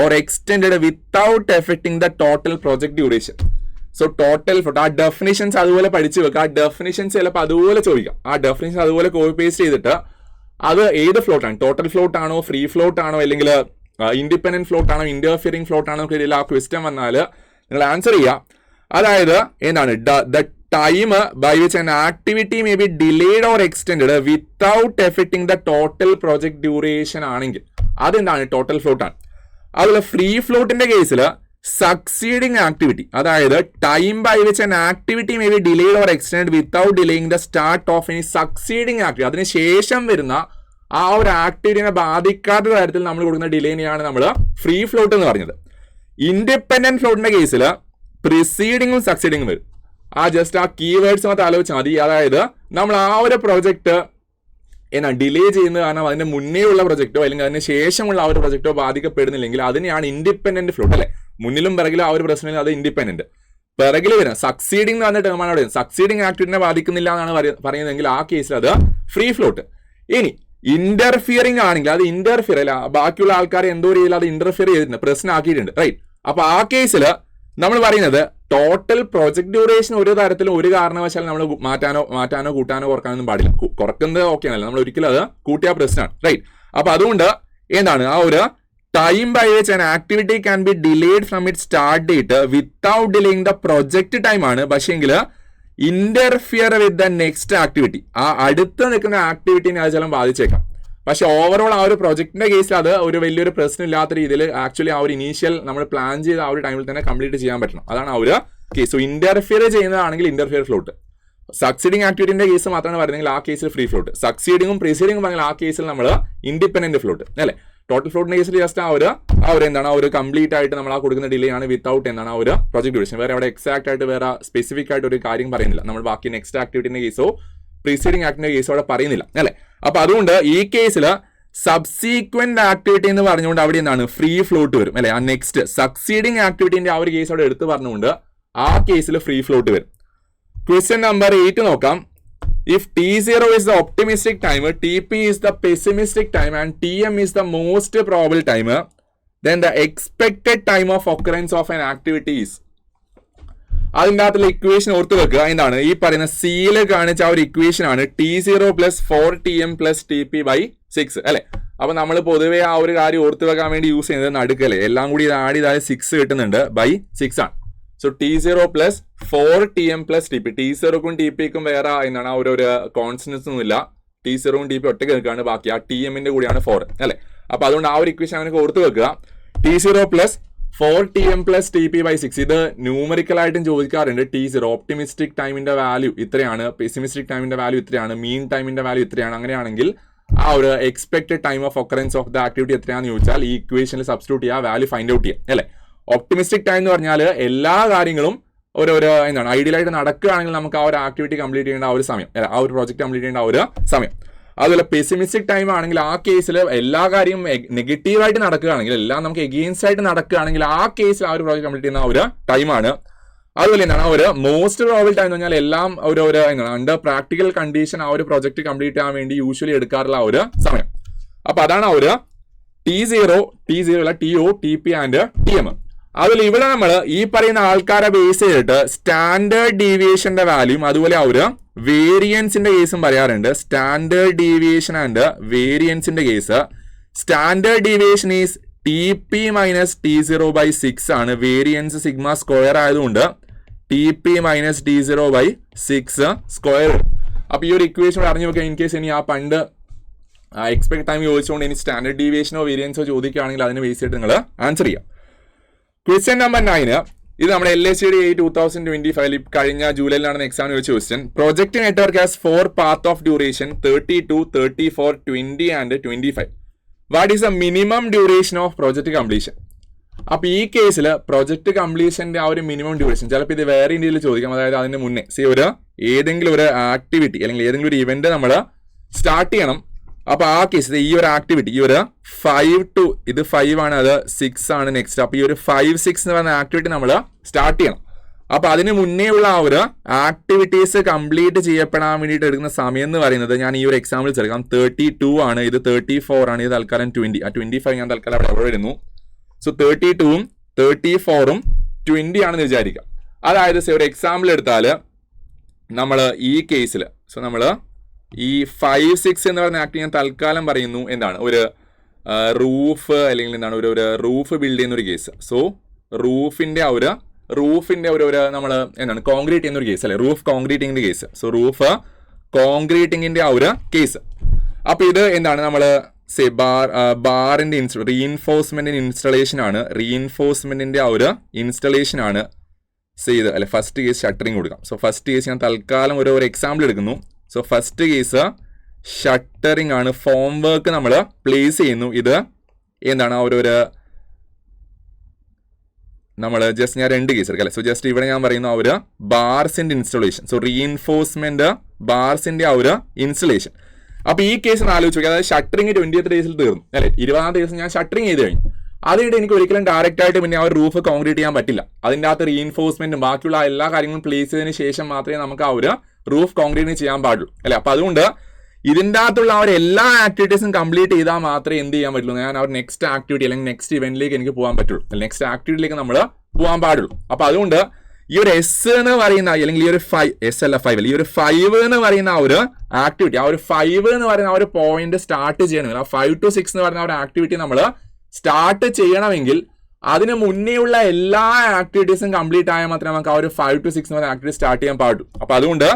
or extended without affecting the total project duration. So total float ആ ഡെഫിനിഷൻസ് അതുപോലെ പഠിച്ചു വെക്കുക. ആ ഡെഫിനിഷൻസ് ചിലപ്പോൾ അതുപോലെ ചോദിക്കാം. ആ ഡെഫിനിഷൻ അതുപോലെ കോപ്പി പേസ്റ്റ് ചെയ്തിട്ട് അത് ഏത് ഫ്ലോട്ടാണ്, ടോട്ടൽ ഫ്ലോട്ട് ആണോ, ഫ്രീ ഫ്ലോട്ട് ആണോ, അല്ലെങ്കിൽ ഇൻഡിപെൻഡന്റ് ഫ്ലോട്ട് ആണോ, ഇന്റർഫിയറിംഗ് ഫ്ലോട്ട് ആണോ, ആ ക്വസ്റ്റ്യൻ വന്നാൽ നിങ്ങൾ ആൻസർ ചെയ്യുക. അതായത് എന്താണ് the time by which an activity may be delayed or extended without affecting the total project duration ആണെങ്കിൽ അതെന്താണ് ടോട്ടൽ ഫ്ലോട്ട് ആണ്. അതുപോലെ ഫ്രീ ഫ്ലോട്ടിന്റെ കേസിൽ സക്സീഡിങ് ആക്ടിവിറ്റി, അതായത് time by which an activity may be delayed or extend without delaying the start of any succeeding activity, അതിന് ശേഷം വരുന്ന ആ ഒരു ആക്ടിവിറ്റിനെ ബാധിക്കാത്ത തരത്തിൽ നമ്മൾ കൊടുക്കുന്ന ഡിലേനെയാണ് നമ്മൾ ഫ്രീ ഫ്ലോട്ട് എന്ന് പറഞ്ഞത്. ഇൻഡിപെൻഡന്റ് ഫ്ലോട്ടിന്റെ കേസിൽ പ്രിസീഡിങ്ങും സക്സീഡിങ്ങും വരും. ജസ്റ്റ് ആ കീവേഡ്സ് മാത്രം ആലോചിച്ചാൽ മതി. അതായത് നമ്മൾ ആ ഒരു പ്രോജക്റ്റ് ഡിലേ ചെയ്യുന്നത് കാരണം അതിന്റെ മുന്നേ ഉള്ള പ്രൊജക്റ്റോ അല്ലെങ്കിൽ അതിന് ശേഷമുള്ള ആ ഒരു പ്രൊജക്റ്റോ ബാധിക്കപ്പെടുന്നില്ലെങ്കിൽ അതിനെയാണ് ഇൻഡിപെൻഡന്റ് ഫ്ലോട്ട് അല്ലെ. മുന്നിലും പിറകിലും ആ ഒരു പ്രശ്നമില്ല, അത് ഇൻഡിപെൻഡന്റ്. പിറകിൽ വരുന്നത് സക്സീഡിംഗ് എന്ന് പറഞ്ഞ ടേമാണ് അവിടെ. സക്സീഡിംഗ് ആക്ടിവിറ്റിനെ ബാധിക്കുന്നില്ല എന്നാണ് പറയുന്നതെങ്കിൽ ആ കേസിൽ അത് ഫ്രീ ഫ്ലോട്ട്. ഇനി ഇന്റർഫിയറിംഗ് ആണെങ്കിൽ അത് ഇന്റർഫിയർ അല്ല, ബാക്കിയുള്ള ആൾക്കാരെ എന്തോ രീതിയിൽ അത് ഇന്റർഫിയർ ചെയ്തിട്ടുണ്ട്, പ്രശ്നമാക്കിയിട്ടുണ്ട്, റൈറ്റ്. അപ്പൊ ആ കേസിൽ നമ്മൾ പറയുന്നത് ടോട്ടൽ പ്രോജക്ട് ഡ്യൂറേഷൻ ഒരു തരത്തിലും ഒരു കാരണവശാലും നമ്മൾ മാറ്റാനോ കൂട്ടാനോ കുറക്കാനൊന്നും പാടില്ല. കുറക്കുന്നത് ഓക്കെ ആണല്ലോ, നമ്മൾ ഒരിക്കലും അത് കൂട്ടിയ പ്രശ്നമാണ്, റൈറ്റ്. അപ്പൊ അതുകൊണ്ട് എന്താണ് ആ ഒരു time by which an activity can be delayed from it start date without delaying the project time ആണ്. പക്ഷേങ്കിൽ interfere with the next activity, ആ അടുത്ത് നിൽക്കുന്ന ആക്ടിവിറ്റിനെ അത് ചിലപ്പോൾ ബാധിച്ചേക്കാം. പക്ഷെ ഓവറോൾ ആ ഒരു പ്രൊജക്ടിന്റെ കേസിൽ അത് ഒരു വലിയൊരു പ്രശ്നം ഇല്ലാത്ത രീതിയിൽ ആക്ച്വലി ആ ഒരു ഇനീഷ്യൽ നമ്മൾ പ്ലാൻ ചെയ്ത ആ ഒരു ടൈമിൽ തന്നെ കംപ്ലീറ്റ് ചെയ്യാൻ പറ്റണം. അതാണ് ആ ഒരു കേസ്. സോ ഇന്റർഫിയർ ചെയ്യുന്നതാണെങ്കിൽ ഇന്റർഫിയർ ഫ്ലോട്ട്. സക്സീഡിംഗ് ആക്ടിവിറ്റിന്റെ കേസ് മാത്രമാണ് പറയുന്നെങ്കിൽ ആ കേസിൽ ഫ്രീ ഫ്ലോട്ട്. സക്സീഡിങ്ങും പ്രീസീഡിങ്ങും പറഞ്ഞാൽ ആ കേസിൽ നമ്മൾ ഇൻഡിപെൻഡന്റ് ഫ്ലോട്ട് അല്ലെ. ടോട്ടൽ ഫ്ലോട്ടിന്റെ കേസിൽ ജസ്റ്റ് ആ ഒരു എന്താണ് ആ ഒരു കംപ്ലീറ്റ് ആയിട്ട് നമ്മൾ ആ കൊടുക്കുന്ന ഡിലേ ആണ് വിത്തൗട്ട് എന്താണ് ആ ഒരു പ്രൊജക്ട് ഡ്യൂറേഷൻ. വേറെ അവിടെ എക്സാക്ട് ആയിട്ട് വേറെ സ്പെസിഫിക് ആയിട്ട് ഒരു കാര്യം പറയുന്നില്ല. നമ്മൾ ബാക്കി നെക്സ്റ്റ് ആക്ടിവിറ്റിന്റെ കേസോ പ്രീസീഡിംഗ് ആക്ടിന്റെ കേസോ അവിടെ പറയുന്നില്ല അല്ലെ. അപ്പൊ അതുകൊണ്ട് ഈ കേസിൽ സബ്സീക്വന്റ് ആക്ടിവിറ്റി എന്ന് പറഞ്ഞുകൊണ്ട് അവിടെ എന്താണ് ഫ്രീ ഫ്ലോട്ട് വരും അല്ലെ. ആ നെക്സ്റ്റ് സക്സീഡിംഗ് ആക്ടിവിറ്റിന്റെ ആ ഒരു കേസ് അവിടെ എടുത്ത് പറഞ്ഞുകൊണ്ട് ആ കേസിൽ ഫ്രീ ഫ്ലോട്ട് വരും. ക്വസ്റ്റ്യൻ നമ്പർ 8 നോക്കാം. If T0 is the optimistic timer, TP is the pessimistic timer, and TM is the most probable timer, then the expected time of occurrence of an activity is. അതിൻ്റെ അകത്തുള്ള equation ഓർത്ത് വെക്കുക. എന്താണ് ഈ പറയുന്ന സിയിൽ കാണിച്ച ആ ഒരു ഇക്വേഷൻ ആണ് T0 + 4TM + TP/6 അല്ലെ. അപ്പൊ നമ്മൾ പൊതുവെ ആ ഒരു കാര്യം ഓർത്ത് വെക്കാൻ വേണ്ടി യൂസ് ചെയ്യുന്നത് നടുക്കല്ലേ, എല്ലാം കൂടി ഇത് ആഡ് ചെയ്താൽ 6 കിട്ടുന്നുണ്ട് /6 ആണ്. So T0 + 4TM + TP. T0ക്കും TPക്കും വേറെ എന്താണ് ആ ഒരു കോൺസ്റ്റൻസ് ഒന്നും ഇല്ല. T0ക്കും TP ഒറ്റയ്ക്ക് നിൽക്കുകയാണ്, ബാക്കി ആ TMന്റെ കൂടിയാണ് 4 അല്ലെ. അപ്പൊ അതുകൊണ്ട് ആ ഒരു ഇക്വേഷൻ അവനക്ക് ഓർത്ത് വെക്കുക. T0 + 4TM + TP/6. ഇത് ന്യൂമറിക്കൽ ആയിട്ടും ചോദിക്കാറുണ്ട്. T0 ഓപ്റ്റിമിസ്റ്റിക് ടൈമിന്റെ വാല്യൂ ഇത്രയാണ്, പെസിമിസ്റ്റിക് ടൈമിന്റെ വാല്യൂ ഇത്രയാണ്, മീൻ ടൈമിന്റെ വാല്യൂ ഇത്രയാണ്. അങ്ങനെയാണെങ്കിൽ ആ ഒരു expected time of occurrence of the activity എത്രയാണെന്ന് ചോദിച്ചാൽ ഈ ഇക്വേഷനിൽ സബ്സ്റ്റിറ്റ്യൂട്ട് ചെയ്യുക, വാല്യൂ ഫൈൻഡ് ഔട്ട് ചെയ്യുക അല്ലെ. ഒപ്റ്റിമിസ്റ്റിക് ടൈം എന്ന് പറഞ്ഞാൽ എല്ലാ കാര്യങ്ങളും ഒരു എന്താണ് ഐഡിയലായിട്ട് നടക്കുകയാണെങ്കിൽ നമുക്ക് ആ ഒരു ആക്ടിവിറ്റി കംപ്ലീറ്റ് ചെയ്യേണ്ട ആ ഒരു സമയം, ആ ഒരു പ്രോജക്റ്റ് കംപ്ലീറ്റ് ചെയ്യേണ്ട ആ ഒരു സമയം. അതുപോലെ പെസിമിസ്റ്റിക് ടൈം ആണെങ്കിൽ ആ കേസിൽ എല്ലാ കാര്യവും നെഗറ്റീവായിട്ട് നടക്കുകയാണെങ്കിൽ, എല്ലാം നമുക്ക് എഗെയിൻസ്റ്റ് ആയിട്ട് നടക്കുകയാണെങ്കിൽ ആ കേസിൽ ആ ഒരു പ്രോജക്റ്റ് കംപ്ലീറ്റ് ചെയ്യുന്ന ഒരു ടൈമാണ്. അതുപോലെ എന്താണ് ഒരു മോസ്റ്റ് പ്രോബിൾ ടൈം എന്ന് പറഞ്ഞാൽ എല്ലാം ഒരു എന്താണ് അണ്ടർ പ്രാക്ടിക്കൽ കണ്ടീഷൻ ആ ഒരു പ്രൊജക്ട് കംപ്ലീറ്റ് ചെയ്യാൻ വേണ്ടി യൂഷ്വലി എടുക്കാറുള്ള ആ ഒരു സമയം. അപ്പൊ അതാണ് ആ ഒരു T0 അല്ല TO, TP ആൻഡ് TM. അതിൽ ഇവിടെ നമ്മൾ ഈ പറയുന്ന ആൾക്കാരെ ബേസ് ചെയ്തിട്ട് സ്റ്റാൻഡേർഡ് ഡീവിയേഷന്റെ വാല്യൂം അതുപോലെ ആ ഒരു വേരിയൻസിന്റെ കേസും പറയാറുണ്ട്. സ്റ്റാൻഡേർഡ് ഡീവിയേഷൻ ആൻഡ് വേരിയൻസിന്റെ case, standard deviation is TP minus T0/6 ആണ്. വേരിയൻസ് സിഗ്മ സ്ക്വയർ ആയതുകൊണ്ട് TP മൈനസ് T0/6 സ്ക്വയർ. അപ്പൊ ഈ ഒരു ഇക്വേഷൻ അറിഞ്ഞു നോക്കുക. ഇൻ കേസ് ഇനി ആ പണ്ട് എക്സ്പെക്ട് ടൈം ചോദിച്ചുകൊണ്ട് ഇനി സ്റ്റാൻഡേർഡ് ഡീവിയേഷനോ വേരിയൻസോ ചോദിക്കുകയാണെങ്കിൽ അതിന് ബേസ് ചെയ്തിട്ട് നിങ്ങൾ ആൻസർ ചെയ്യാം. ക്വസ്റ്റ്യൻ നമ്പർ 9, ഇത് നമ്മുടെ LACD 2025 കഴിഞ്ഞ ജൂലൈയിലാണ് എക്സാം ചോദിച്ച question. Project network has 4 path of duration 32, 34, 20 and 25. What is the minimum duration of project completion? അപ്പൊ ഈ കേസിൽ പ്രൊജക്ട് കംപ്ലീഷന്റെ ആ ഒരു മിനിമം ഡ്യൂറേഷൻ ചിലപ്പോൾ ഇത് വേറെ ഇന്ത്യയിൽ ചോദിക്കാം. അതായത് അതിന് മുന്നേ ഏതെങ്കിലും ഒരു ആക്ടിവിറ്റി അല്ലെങ്കിൽ ഏതെങ്കിലും ഒരു ഇവന്റ് നമ്മൾ സ്റ്റാർട്ട് ചെയ്യണം. അപ്പൊ ആ കേസിൽ ഈ ഒരു ആക്ടിവിറ്റി ഈ ഒരു 5 to ഇത് 5 ആണ്, അത് 6 ആണ് നെക്സ്റ്റ്. അപ്പൊ ഈ ഒരു 5, 6 എന്ന് പറയുന്ന ആക്ടിവിറ്റി നമ്മൾ സ്റ്റാർട്ട് ചെയ്യണം. അപ്പൊ അതിന് മുന്നേ ഉള്ള ആ ഒരു ആക്ടിവിറ്റീസ് കംപ്ലീറ്റ് ചെയ്യപ്പെടാൻ വേണ്ടിയിട്ട് എടുക്കുന്ന സമയം എന്ന് പറയുന്നത് ഞാൻ ഈ ഒരു എക്സാമ്പിൾ ചേർക്കാം. 32 ആണ്, ഇത് 34 ആണ്, ഇത് തൽക്കാലം 20. ആ 25 ഞാൻ തൽക്കാലം അവിടെ വരുന്നു. സോ 32ഉം 34ഉം 20 ആണെന്ന് വിചാരിക്കാം. അതായത് ഒരു എക്സാമ്പിൾ എടുത്താൽ നമ്മൾ ഈ കേസിൽ നമ്മൾ ഈ 5, 6 എന്ന് പറയുന്ന ആക്ട് ഞാൻ തൽക്കാലം പറയുന്നു എന്താണ് ഒരു റൂഫ് അല്ലെങ്കിൽ എന്താണ് ഒരു റൂഫ് ബിൽഡ് ചെയ്യുന്ന ഒരു കേസ്. സോ റൂഫിന്റെ ഒരു നമ്മൾ എന്താണ് കോൺക്രീറ്റ് ചെയ്യുന്ന ഒരു കേസ് അല്ലെ, റൂഫ് കോൺക്രീറ്റിംഗിന്റെ കേസ്. സോ റൂഫ് കോൺക്രീറ്റിംഗിന്റെ ആ ഒരു കേസ്. അപ്പൊ ഇത് എന്താണ് നമ്മൾ ബാറിന്റെ റീഇൻഫോഴ്സ്മെന്റിന്റെ ഇൻസ്റ്റലേഷൻ ആണ്. റീഇൻഫോഴ്സ്മെന്റിന്റെ ആ ഒരു ഇൻസ്റ്റലേഷൻ ആണ് ചെയ്ത് അല്ലെ. ഫസ്റ്റ് കേസ് ഷട്ടറിങ് കൊടുക്കാം. സോ ഫസ്റ്റ് കേസ് ഞാൻ തൽക്കാലം ഒരു എക്സാമ്പിൾ എടുക്കുന്നു. സോ ഫസ്റ്റ് കേസ് ഷട്ടറിങ് ആണ്. ഫോം വർക്ക് നമ്മൾ പ്ലേസ് ചെയ്യുന്നു. ഇത് എന്താണ് നമ്മൾ ജസ്റ്റ് ഞാൻ 2 കേസ് എടുക്കാം അല്ലെ. സോ ജസ്റ്റ് ഇവിടെ ഞാൻ പറയുന്നു ആ ഒരു ബാർസിന്റെ ഇൻസ്റ്റലേഷൻ. സോ റീഇൻഫോഴ്സ്മെന്റ് ബാർസിന്റെ ആ ഒരു ഇൻസ്റ്റലേഷൻ. അപ്പൊ ഈ കേസ് ആലോചിച്ച് നോക്കി. അതായത് ഷട്ടറിങ് 20th ഡേയ്സിൽ തീർന്നു അല്ലെ. 20th ദിവസം ഞാൻ ഷട്ടറിങ് ചെയ്ത് കഴിഞ്ഞു. അതിനിടെ എനിക്ക് ഒരിക്കലും ഡയറക്റ്റ് ആയിട്ട് പിന്നെ ആ ഒരു റൂഫ് കോൺക്രീറ്റ് ചെയ്യാൻ പറ്റില്ല. അതിൻ്റെ അകത്ത് റീഇൻഫോഴ്സ്മെന്റും ബാക്കിയുള്ള എല്ലാ കാര്യങ്ങളും പ്ലേസ് ചെയ്തതിന് ശേഷം മാത്രമേ നമുക്ക് ആ ഒരു റൂഫ് കോൺക്രീറ്റ് ചെയ്യാൻ പാടുള്ളൂ അല്ലെ. അപ്പൊ അതുകൊണ്ട് ഇതിൻ്റെ അകത്തുള്ള ആ ഒരു എല്ലാ ആക്ടിവിറ്റീസും കംപ്ലീറ്റ് ചെയ്താൽ മാത്രമേ എന്ത് ചെയ്യാൻ പറ്റുള്ളൂ, ഞാൻ ആ ഒരു നെക്സ്റ്റ് ആക്ടിവിറ്റി അല്ലെങ്കിൽ നെക്സ്റ്റ് ഇവന്റിലേക്ക് എനിക്ക് പോകാൻ പറ്റുള്ളൂ, നെക്സ്റ്റ് ആക്ടിവിറ്റിയിലേക്ക് നമ്മൾ പോകാൻ പാടുള്ളൂ. അപ്പൊ അതുകൊണ്ട് ഈ ഒരു എസ് എന്ന് പറയുന്ന അല്ലെങ്കിൽ ഈ ഒരു 5 ഈ ഒരു 5 എന്ന് പറയുന്ന ആ ഒരു ആക്ടിവിറ്റി, ആ ഒരു 5 എന്ന് പറയുന്ന ആ ഒരു പോയിന്റ് സ്റ്റാർട്ട് ചെയ്യണമെങ്കിൽ ആ 5 to 6 എന്ന് പറയുന്ന ആ ഒരു ആക്ടിവിറ്റി നമ്മൾ സ്റ്റാർട്ട് ചെയ്യണമെങ്കിൽ അതിന് മുന്നേ ഉള്ള എല്ലാ ആക്ടിവിറ്റീസും കംപ്ലീറ്റ് ആയാൽ മാത്രമേ നമുക്ക് ആ ഒരു 5 to 6 എന്ന് പറയുന്ന ആക്ടിവിറ്റി സ്റ്റാർട്ട് ചെയ്യാൻ പാടുള്ളൂ. അപ്പൊ അതുകൊണ്ട്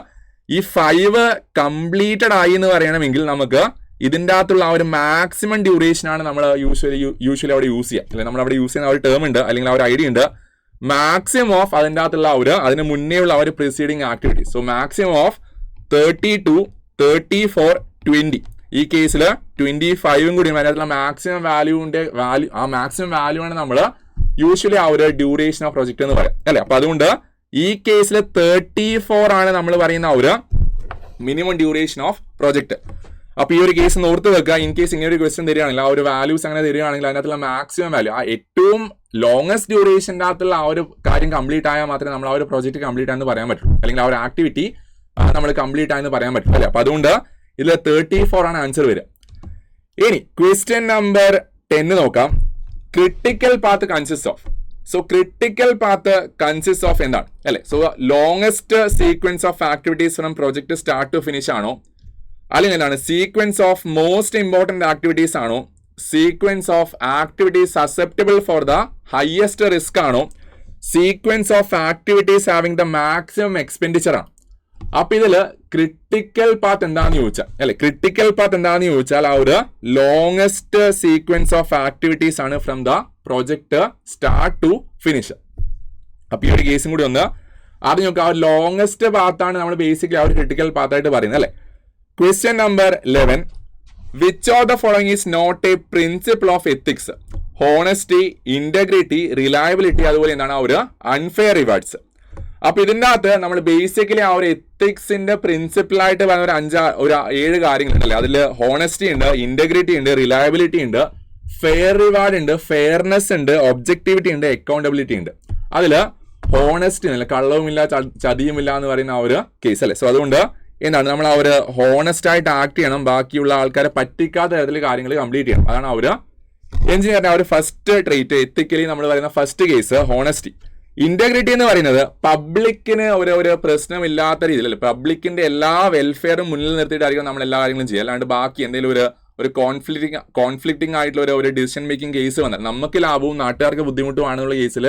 ഈ 5 കംപ്ലീറ്റഡ് ആയി എന്ന് പറയണമെങ്കിൽ നമുക്ക് ഇതിൻ്റെ അകത്തുള്ള ആ ഒരു മാക്സിമം ഡ്യൂറേഷൻ ആണ് നമ്മൾ യൂഷ്വലി അവിടെ യൂസ് ചെയ്യുക അല്ലെങ്കിൽ നമ്മൾ അവിടെ യൂസ് ചെയ്യുന്ന ആ ഒരു ടേം ഉണ്ട് അല്ലെങ്കിൽ ആ ഒരു ഐഡിയ ഉണ്ട്. മാക്സിമം ഓഫ് അതിൻ്റെ അകത്തുള്ള അതിന് മുന്നേ ഉള്ള ആ ഒരു preceding activity. So maximum of 32, 34, 20. ഈ കേസിൽ 25ഉം കൂടി അതിനകത്തുള്ള മാക്സിമം ആ മാക്സിമം വാല്യൂ ആണ് നമ്മൾ യൂഷ്വലി ആ ഒരു ഡ്യൂറേഷൻ ഓഫ് പ്രൊജക്ട് എന്ന് പറയാം അല്ലെ. അപ്പൊ അതുകൊണ്ട് ഈ കേസിൽ 34 ആണ് നമ്മൾ പറയുന്ന ആ ഒരു മിനിമം ഡ്യൂറേഷൻ ഓഫ് പ്രൊജക്ട്. അപ്പൊ ഈ ഒരു കേസ് ഓർത്ത് വെക്കുക. ഇൻ കേസ് ഇങ്ങനെ ഒരു ക്വസ്റ്റ്യൻ തരികയാണെങ്കിൽ ആ ഒരു വാല്യൂസ് അങ്ങനെ തരികയാണെങ്കിൽ അതിനകത്തുള്ള മാക്സിമം വാല്യൂ ആ ഏറ്റവും ലോങ്ങസ്റ്റ് ഡ്യൂറേഷൻ്റെ അകത്തുള്ള ആ ഒരു കാര്യം കംപ്ലീറ്റ് ആയാൽ മാത്രമേ നമ്മൾ ആ ഒരു പ്രോജക്റ്റ് കംപ്ലീറ്റ് ആയെന്ന് പറയാൻ പറ്റുള്ളൂ അല്ലെങ്കിൽ ആ ഒരു ആക്ടിവിറ്റി നമ്മൾ കംപ്ലീറ്റ് ആയെന്ന് പറയാൻ പറ്റും അല്ലെ. അപ്പൊ അതുകൊണ്ട് ഇതിൽ 34 ആണ് ആൻസർ വരിക. ഇനി ക്വസ്റ്റ്യൻ നമ്പർ 10 നോക്കാം. Critical path consist of. So critical path consist of എന്താണ് അല്ലെ. So longest sequence of activities from project start to finish ആണോ, അല്ലെങ്കിൽ എന്താണ് sequence of most important activities ആണോ, sequence of activities susceptible for the highest risk ആണോ, sequence of activities having the maximum expenditure ആണ്. അപ്പൊ ഇതില് ക്രിട്ടിക്കൽ പാത്ത് എന്താണെന്ന് ചോദിച്ചാൽ അല്ലെ, ക്രിട്ടിക്കൽ പാത്ത് എന്താണെന്ന് ചോദിച്ചാൽ ആ ഒരു ലോങ്ങസ്റ്റ് സീക്വൻസ് ഓഫ് ആക്ടിവിറ്റീസ് ആണ് from the project start to finish. അപ്പൊ ഈ ഒരു കേസും കൂടി ഒന്ന് ആദ്യം നോക്കുക. ആ ഒരു ലോങ്ങസ്റ്റ് പാത്താണ് നമ്മൾ ബേസിക്കലി ആ ഒരു ക്രിട്ടിക്കൽ പാത്തായിട്ട് പറയുന്നത് അല്ലെ. Question number 11. Which of the following is not a principle of ethics? Honesty, integrity, reliability, അതുപോലെ എന്താണ് ആ ഒരു അൺഫെയർ റിവാർഡ്സ്. അപ്പൊ ഇതിൻ്റെ അകത്ത് നമ്മൾ ബേസിക്കലി ആ ഒരു എത്തിക്സിന്റെ പ്രിൻസിപ്പിളായിട്ട് പറയുന്ന ഒരു 7 കാര്യങ്ങളുണ്ടല്ലേ. അതിൽ ഹോണസ്റ്റി ഉണ്ട്, ഇന്റഗ്രിറ്റി ഉണ്ട്, റിലയബിലിറ്റി ഉണ്ട്, ഫെയർ റിവാർഡ് ഉണ്ട്, ഫെയർനെസ് ഉണ്ട്, ഒബ്ജക്ടിവിറ്റി ഉണ്ട്, അക്കൗണ്ടബിലിറ്റി ഉണ്ട്. അതിൽ ഹോണസ്റ്റി അല്ല, കള്ളവുമില്ല ചതിയുമില്ല എന്ന് പറയുന്ന ആ ഒരു കേസ് അല്ലേ. സോ അതുകൊണ്ട് എന്താണ് നമ്മൾ ആ ഒരു ഹോണസ്റ്റ് ആയിട്ട് ആക്ട് ചെയ്യണം, ബാക്കിയുള്ള ആൾക്കാരെ പറ്റിക്കാത്ത തരത്തിൽ കാര്യങ്ങൾ കംപ്ലീറ്റ് ചെയ്യണം. അതാണ് ആ ഒരു എഞ്ചിനീയറിന്റെ ആ ഒരു ഫസ്റ്റ് ട്രേറ്റ്. എത്തിക്കലി നമ്മൾ പറയുന്ന ഫസ്റ്റ് കേസ് ഹോണസ്റ്റി. ഇന്റഗ്രിറ്റി എന്ന് പറയുന്നത് പബ്ലിക്കിന് ഒരു പ്രശ്നമില്ലാത്ത രീതിയിൽ, പബ്ലിക്കിന്റെ എല്ലാ വെൽഫെയറും മുന്നിൽ നിർത്തിയിട്ടായിരിക്കും നമ്മൾ എല്ലാ കാര്യങ്ങളും ചെയ്യുക. അല്ലാണ്ട് ബാക്കി എന്തെങ്കിലും ഒരു കോൺഫ്ലിക്റ്റിംഗ് ആയിട്ടുള്ള ഒരു ഡിസിഷൻ മേക്കിംഗ് കേസ് വന്നാൽ നമുക്ക് ലാഭവും നാട്ടുകാർക്ക് ബുദ്ധിമുട്ടുമാണെന്നുള്ള കേസിൽ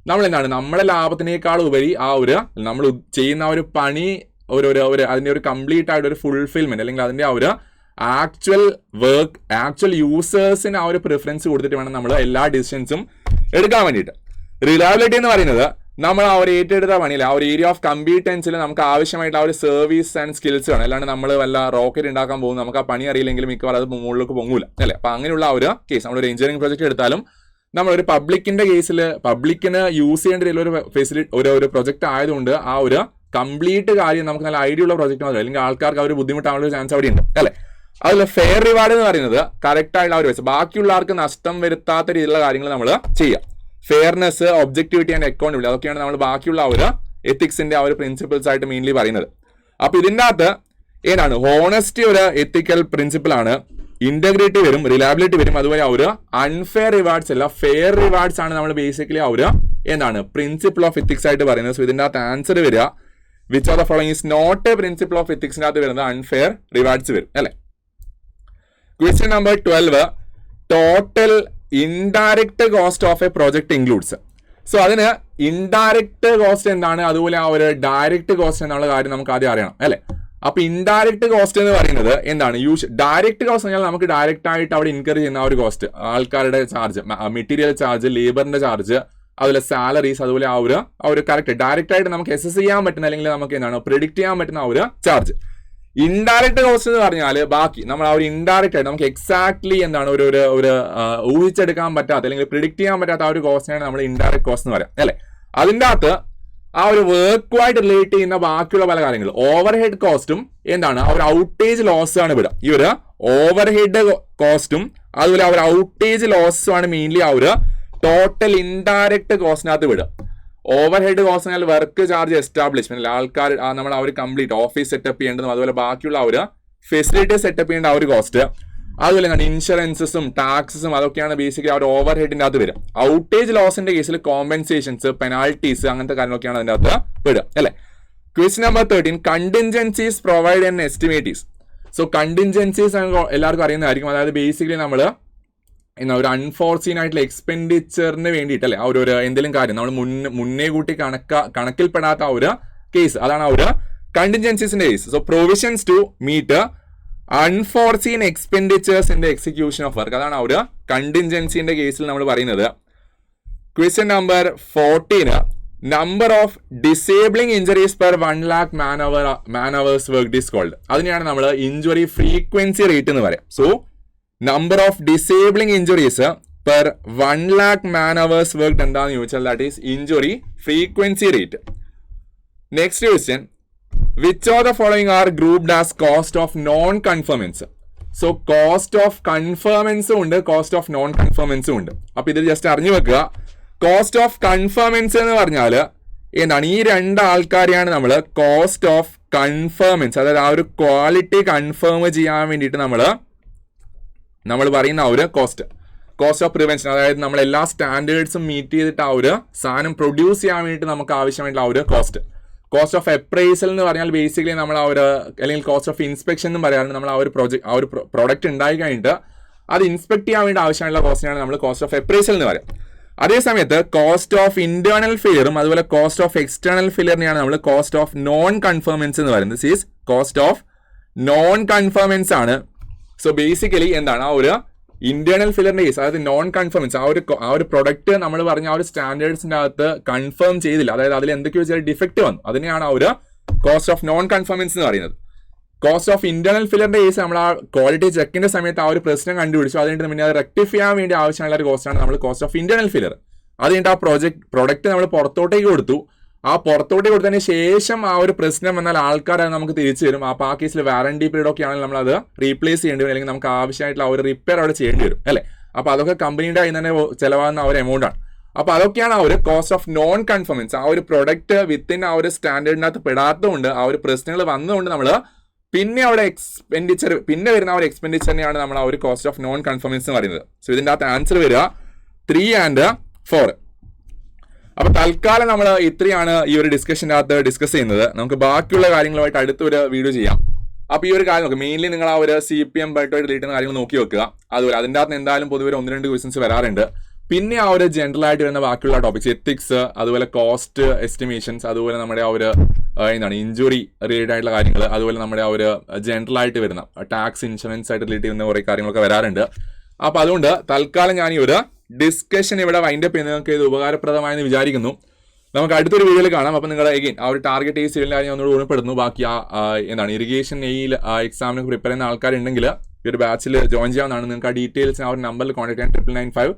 നമ്മൾ എന്താണ് നമ്മുടെ ലാഭത്തിനേക്കാൾ ഉപരി ആ ഒരു നമ്മൾ ചെയ്യുന്ന ഒരു പണി അതിന്റെ ഒരു കംപ്ലീറ്റ് ആയിട്ട് ഒരു ഫുൾഫിൽമെന്റ് അല്ലെങ്കിൽ അതിന്റെ ആ ഒരു ആക്ച്വൽ യൂസേഴ്സിന് ആ ഒരു പ്രിഫറൻസ് കൊടുത്തിട്ട് വേണം നമ്മൾ എല്ലാ ഡിസിഷൻസും എടുക്കാൻ വേണ്ടിയിട്ട്. റിലയബിലിറ്റി എന്ന് പറയുന്നത് നമ്മൾ ആ ഒരു ഏറ്റെടുത്ത പണിയിൽ ആ ഒരു ഏരിയ ഓഫ് കമ്പീറ്റൻസിൽ നമുക്ക് ആവശ്യമായിട്ട് ആ ഒരു സർവീസ് ആൻഡ് സ്കിൽസ് വേണം. അല്ലാണ്ട് നമ്മൾ വല്ല റോക്കറ്റ് ഉണ്ടാക്കാൻ പോകും, നമുക്ക് ആ പണി അറിയില്ലെങ്കിലും മിക്കവാറും അത് മുകളിലേക്ക് പൊങ്ങൂല അല്ലേ. അപ്പൊ അങ്ങനെയുള്ള ആ ഒരു കേസ് നമ്മളൊരു എഞ്ചിനീയറിംഗ് പ്രോജക്റ്റ് എടുത്താലും നമ്മളൊരു പബ്ലിക്കിന്റെ കേസിൽ പബ്ലിക്കിന് യൂസ് ചെയ്യേണ്ട ഒരു ഫെസിലിറ്റി ഒരു പ്രൊജക്ട് ആയതുകൊണ്ട് ആ ഒരു കംപ്ലീറ്റ് കാര്യം നമുക്ക് നല്ല ഐഡിയ ഉള്ള പ്രൊജക്ട് മാത്രമല്ല, അല്ലെങ്കിൽ ആൾക്കാർക്ക് ആ ഒരു ബുദ്ധിമുട്ടാനുള്ള ഒരു ചാൻസ് അവിടെ ഉണ്ട് അല്ലേ. അതിൽ ഫെയർ റിവാർഡ് എന്ന് പറയുന്നത് കറക്റ്റ് ആയിട്ടുള്ള ഒരു വെച്ച് ബാക്കിയുള്ള ആൾക്ക് നഷ്ടം വരുത്താത്ത രീതിയിലുള്ള കാര്യങ്ങൾ നമ്മൾ ചെയ്യാം. ഫെയർനെസ്, ഒബ്ജക്ടിവിറ്റി ആൻഡ് അക്കൗണ്ടബിലിറ്റി, അതൊക്കെയാണ് നമ്മൾ ബാക്കിയുള്ള ആ ഒരു എത്തിക്സിന്റെ ആ ഒരു പ്രിൻസിപ്പിൾസ് ആയിട്ട് മെയിൻലി പറയുന്നത്. അപ്പൊ ഇതിൻ്റെ അകത്ത് ഏതാണ് ഹോണസ്റ്റി ഒരു എത്തിക്കൽ പ്രിൻസിപ്പിൾ ആണ്, ഇന്റഗ്രിറ്റി വരും, റിലയബിലിറ്റി വരും, അതുപോലെ ആ ഒരു അൺഫെയർ റിവാർഡ്സ് അല്ല ഫെയർ റിവാർഡ്സ് ആണ് നമ്മൾ ബേസിക്കലി ആ ഒരു എന്താണ് പ്രിൻസിപ്പിൾ ഓഫ് എത്തിക്സ് ആയിട്ട് പറയുന്നത്. സോ ഇതിൻ്റെ അകത്ത് ആൻസർ വരിക which of the following is not a principle of എത്തിക്സിൻ്റെ അകത്ത് വരുന്നത് അൺഫെയർ റിവാർഡ്സ് വരും അല്ലെ. Question number 12, total indirect cost of a project includes. So അതിന് ഇൻഡയറക്റ്റ് കോസ്റ്റ് എന്താണ്, അതുപോലെ ആ ഒരു ഡയറക്റ്റ് കോസ്റ്റ് എന്നുള്ള കാര്യം നമുക്ക് ആദ്യം അറിയണം അല്ലെ. അപ്പൊ ഇൻഡയറക്റ്റ് കോസ്റ്റ് എന്ന് പറയുന്നത് എന്താണ്, ഡയറക്റ്റ് കോസ്റ്റ് പറഞ്ഞാൽ നമുക്ക് ഡയറക്റ്റ് ആയിട്ട് അവിടെ ഇൻകർ ചെയ്യുന്ന ആ ഒരു കോസ്റ്റ്, ആൾക്കാരുടെ ചാർജ്, മെറ്റീരിയൽ ചാർജ്, ലേബറിന്റെ ചാർജ്, അതുപോലെ സാലറീസ്, അതുപോലെ ആ ഒരു കറക്റ്റ് ഡയറക്റ്റ് ആയിട്ട് നമുക്ക് അസസ് ചെയ്യാൻ പറ്റുന്ന അല്ലെങ്കിൽ നമുക്ക് എന്താണ് പ്രിഡിക്റ്റ് ചെയ്യാൻ പറ്റുന്ന ആ ഒരു ചാർജ്. ഇൻഡയറക്റ്റ് കോസ്റ്റ് എന്ന് പറഞ്ഞാൽ ബാക്കി നമ്മൾ ആ ഒരു ഇൻഡയറക്റ്റ് ആയിട്ട് നമുക്ക് എക്സാക്ട്ലി എന്താണ് ഒരു ഊഹിച്ചെടുക്കാൻ പറ്റാത്ത അല്ലെങ്കിൽ പ്രിഡിക്റ്റ് ചെയ്യാൻ പറ്റാത്ത ആ ഒരു കോസ്റ്റിനാണ് നമ്മൾ ഇൻഡയറക്റ്റ് കോസ്റ്റ് എന്ന് പറയാം അല്ലെ. അതിൻ്റെ അകത്ത് ആ ഒരു വർക്കുമായിട്ട് റിലേറ്റ് ചെയ്യുന്ന ബാക്കിയുള്ള പല കാര്യങ്ങൾ, ഓവർ ഹെഡ് കോസ്റ്റും എന്താണ് ആ ഒരു ഔട്ടേജ് ലോസ് ആണ് വിടുക. ഈ ഒരു ഓവർ ഹെഡ് കോസ്റ്റും അതുപോലെ ആ ഒരു ഔട്ടേജ് ലോസും ആണ് മെയിൻലി ആ ഒരു ടോട്ടൽ ഇൻഡയറക്റ്റ് കോസ്റ്റിനകത്ത് വിടുക. ഓവർ ഹെഡ് കോസ്റ്റ് എന്നാൽ വർക്ക് ചാർജ് എസ്റ്റാബ്ലിഷ്മെന്റ്, ആൾക്കാർ നമ്മൾ ആ ഒരു കംപ്ലീറ്റ് ഓഫീസ് സെറ്റപ്പ് ചെയ്യേണ്ടതും അതുപോലെ ബാക്കിയുള്ള ആ ഒരു ഫെസിലിറ്റി സെറ്റപ്പ് ചെയ്യേണ്ട ആ ഒരു കോസ്റ്റ്, അതുപോലെ എന്താണ് ഇൻഷുറൻസസും ടാക്സസും അതൊക്കെയാണ് ബേസിക്കലി ആ ഒരു ഓവർ ഹെഡിന്റെ അകത്ത് വരിക. ഔട്ടേജ് ലോസിന്റെ കേസിൽ കോമ്പൻസേഷൻസ്, പെനാൽറ്റീസ് അങ്ങനത്തെ കാര്യങ്ങളൊക്കെയാണ് അതിന്റെ അകത്ത് വിടുക അല്ലെ. Question number 13, contingencies provide and estimates. So contingencies എല്ലാവർക്കും അറിയുന്നതായിരിക്കും. അതായത് ബേസിക്കലി നമ്മൾ ഒരു അൺഫോർസീൻ ആയിട്ടുള്ള എക്സ്പെൻഡിച്ചറിന് വേണ്ടിയിട്ട് അല്ലെ, ആ ഒരു എന്തെങ്കിലും കാര്യം നമ്മൾ മുന്നേ കൂട്ടി കണക്കിൽപ്പെടാത്ത ആ ഒരു കേസ്, അതാണ് ആ ഒരു കണ്ടിൻജൻസീസിന്റെ case. So provisions to meet unforeseen expenditures in the execution of work, അതാണ് ആ ഒരു കണ്ടിൻജൻസിന്റെ കേസിൽ നമ്മൾ പറയുന്നത്. Question number 14, number of disabling injuries per 1 lakh man hours worked is called. അതിനെയാണ് നമ്മൾ ഇഞ്ചുറി ഫ്രീക്വൻസി റേറ്റ് എന്ന് പറയാം. So number of disabling injuries per 1 lakh man hours worked എന്താണെന്ന് ചോദിച്ചാൽ that is injury frequency rate. Next question, which of the following are grouped as cost of non-conformance? So cost of conformance ഉണ്ട്, cost of non-conformance ഉണ്ട്. അപ്പൊ ഇത് just അറിഞ്ഞു വെക്കുക. Cost of കൺഫർമൻസ് എന്ന് പറഞ്ഞാൽ എന്താണ്, ഈ 2 ആൾക്കാരെയാണ് നമ്മൾ കോസ്റ്റ് ഓഫ് കൺഫർമൻസ്, അതായത് ആ ഒരു ക്വാളിറ്റി കൺഫേം ചെയ്യാൻ വേണ്ടിയിട്ട് നമ്മൾ പറയുന്ന ആ ഒരു കോസ്റ്റ് ഓഫ് പ്രിവെൻഷൻ, അതായത് നമ്മൾ എല്ലാ സ്റ്റാൻഡേർഡ്സും മീറ്റ് ചെയ്തിട്ട് ആ ഒരു സാധനം പ്രൊഡ്യൂസ് ചെയ്യാൻ വേണ്ടിയിട്ട് നമുക്ക് ആവശ്യമായിട്ടുള്ള ആ ഒരു കോസ്റ്റ് ഓഫ് അപ്രൈസൽ എന്ന് പറഞ്ഞാൽ ബേസിക്കലി നമ്മൾ ആ ഒരു അല്ലെങ്കിൽ കോസ്റ്റ് ഓഫ് ഇൻസ്പെക്ഷൻ എന്ന് പറയാറുണ്ട്. നമ്മൾ ആ ഒരു പ്രൊഡക്റ്റ് ഉണ്ടായി കഴിഞ്ഞിട്ട് അത് ഇൻസ്പെക്ട് ചെയ്യാൻ വേണ്ടി ആവശ്യമുള്ള കോസ്റ്റിനാണ് നമ്മൾ കോസ്റ്റ് ഓഫ് അപ്രൈസൽ എന്ന് പറയാം. അതേ സമയത്ത് കോസ്റ്റ് ഓഫ് ഇന്റേണൽ ഫെയിലിയറും അതുപോലെ കോസ്റ്റ് ഓഫ് എക്സ്റ്റേണൽ ഫെയിലിയറിനെയാണ് നമ്മൾ കോസ്റ്റ് ഓഫ് നോൺ കൺഫർമൻസ് എന്ന് പറയുന്നത്. This is cost of non conformance ആണ്. സോ ബേസിക്കലി എന്താണ് ആ ഒരു ഇന്റേണൽ ഫെയിലിയറിന്റെ കേസ്, അതായത് നോൺ കൺഫർമൻസ്, ആ ഒരു പ്രൊഡക്റ്റ് നമ്മൾ പറഞ്ഞ ആ ഒരു സ്റ്റാൻഡേർഡ്സിന്റെ അകത്ത് കൺഫേം ചെയ്തില്ല, അതായത് അതിൽ എന്തൊക്കെയോ ചെറിയ ഡിഫക്റ്റ് വന്നു, അതിനെയാണ് ആ ഒരു കോസ്റ്റ് ഓഫ് നോൺ കൺഫർമൻസ് എന്ന് പറയുന്നത്. കോസ്റ്റ് ഓഫ് ഇന്റേണൽ ഫെയിലിയറിന്റെ കേസ് നമ്മൾ ആ ക്വാളിറ്റി ചെക്കിന്റെ സമയത്ത് ആ ഒരു പ്രശ്നം കണ്ടുപിടിച്ചു, അതുകൊണ്ട് പിന്നെ അത് റെക്ടിഫൈ ചെയ്യാൻ വേണ്ടി ആവശ്യമുള്ള ഒരു കോസ്റ്റാണ് നമ്മൾ കോസ്റ്റ് ഓഫ് ഇന്റേണൽ ഫെയിലിയർ. അത് കഴിഞ്ഞിട്ട് ആ പ്രൊഡക്റ്റ് നമ്മൾ പുറത്തോട്ടേക്ക് കൊടുത്തു, ആ പുറത്തോട്ട് കൊടുത്തതിന് ശേഷം ആ ഒരു പ്രശ്നം വന്നാൽ ആൾക്കാർ അത് നമുക്ക് തിരിച്ചു തരും. അപ്പോൾ ആ കേസിൽ വാറണ്ടി പീരീഡ് ഒക്കെ ആണെങ്കിൽ നമ്മൾ അത് റീപ്ലേസ് ചെയ്യേണ്ടി വരും, അല്ലെങ്കിൽ നമുക്ക് ആവശ്യമായിട്ടുള്ള ആ ഒരു റിപ്പയർ അവിടെ ചെയ്യേണ്ടി വരും അല്ലേ. അപ്പോൾ അതൊക്കെ കമ്പനിയുടെ അതിൽ തന്നെ ചിലവാകുന്ന ആ ഒരു എമൗണ്ട് ആണ്. അപ്പോൾ അതൊക്കെയാണ് ആ ഒരു കോസ്റ്റ് ഓഫ് നോൺ കൺഫോമൻസ്. ആ ഒരു പ്രൊഡക്റ്റ് വിത്തിൻ ആ ഒരു സ്റ്റാൻഡേർഡിനകത്ത് പെടാത്തതുകൊണ്ട് ആ ഒരു പ്രശ്നങ്ങൾ വന്നതുകൊണ്ട് നമ്മൾ പിന്നെ അവിടെ പിന്നെ വരുന്ന ആ ഒരു എക്സ്പെൻഡിച്ചറിനെയാണ് നമ്മൾ ആ ഒരു കോസ്റ്റ് ഓഫ് നോൺ കൺഫോമൻസ് എന്ന് പറയുന്നത്. സോ ഇതിൻ്റെ അകത്ത് ആൻസർ വരിക 3 and 4. അപ്പൊ തൽക്കാലം നമ്മൾ ഇത്രയാണ് ഈ ഒരു ഡിസ്കഷൻ്റെ അകത്ത് ഡിസ്കസ് ചെയ്യുന്നത്. നമുക്ക് ബാക്കിയുള്ള കാര്യങ്ങളുമായിട്ട് അടുത്തൊരു വീഡിയോ ചെയ്യാം. അപ്പോൾ ഈ ഒരു കാര്യം നോക്കുക, മെയിൻലി നിങ്ങൾ ആ ഒരു CPM ബൈറ്റുമായിട്ട് റിലേറ്റ് ചെയ്യുന്ന കാര്യങ്ങൾ നോക്കി വെക്കുക. അതുപോലെ അതിൻ്റെ അകത്ത് എന്തായാലും പൊതുവെ 1-2 ക്വസ്റ്റൻസ് വരാറുണ്ട്. പിന്നെ ആ ഒരു ജനറൽ ആയിട്ട് വരുന്ന ബാക്കിയുള്ള ടോപ്പിക്സ്, എത്തിക്സ്, അതുപോലെ കോസ്റ്റ് എസ്റ്റിമേഷൻസ്, അതുപോലെ നമ്മുടെ ആ ഒരു ഇഞ്ചുറി റിലേറ്റഡ് ആയിട്ടുള്ള കാര്യങ്ങൾ, അതുപോലെ നമ്മുടെ ആ ഒരു ജനറൽ ആയിട്ട് വരുന്ന ടാക്സ്, ഇൻഷുറൻസ് ആയിട്ട് റിലേറ്റ് ചെയ്യുന്ന കുറേ കാര്യങ്ങളൊക്കെ വരാറുണ്ട്. അപ്പോൾ അതുകൊണ്ട് തൽക്കാലം ഞാൻ ഈ ഒരു ഡിസ്കഷൻ ഇവിടെ വൈൻഡപ്പ് ചെയ്യുന്നത് നിങ്ങൾക്ക് ഇത് ഉപകാരപ്രദമായെന്ന് വിചാരിക്കുന്നു. നമുക്ക് അടുത്തൊരു വീഡിയോയിൽ കാണാം. അപ്പോൾ നിങ്ങൾ എഗെയിൻ ആ ഒരു ടാർഗറ്റ് ഈ സിവിലിൻ്റെ കാര്യം ഒന്നുകൂടി ഓർമ്മപ്പെടുന്നു. ബാക്കി ഇറിഗേഷൻ എയിൽ എക്സാമിന് പ്രിപ്പയർ ചെയ്യുന്ന ആൾക്കാരുണ്ടെങ്കിൽ ഈ ഒരു ബാച്ചിൽ ജോയിൻ ചെയ്യാവുന്നതാണ്. നിങ്ങൾക്ക് ആ ഡീറ്റെയിൽസ് ആ ഒരു നമ്പറിൽ കോൺടാക്ട് ചെയ്യാൻ 9995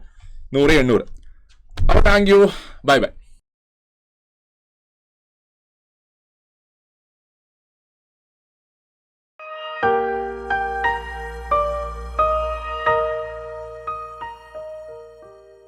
100 800. അപ്പോൾ താങ്ക് യു, ബൈ ബൈ.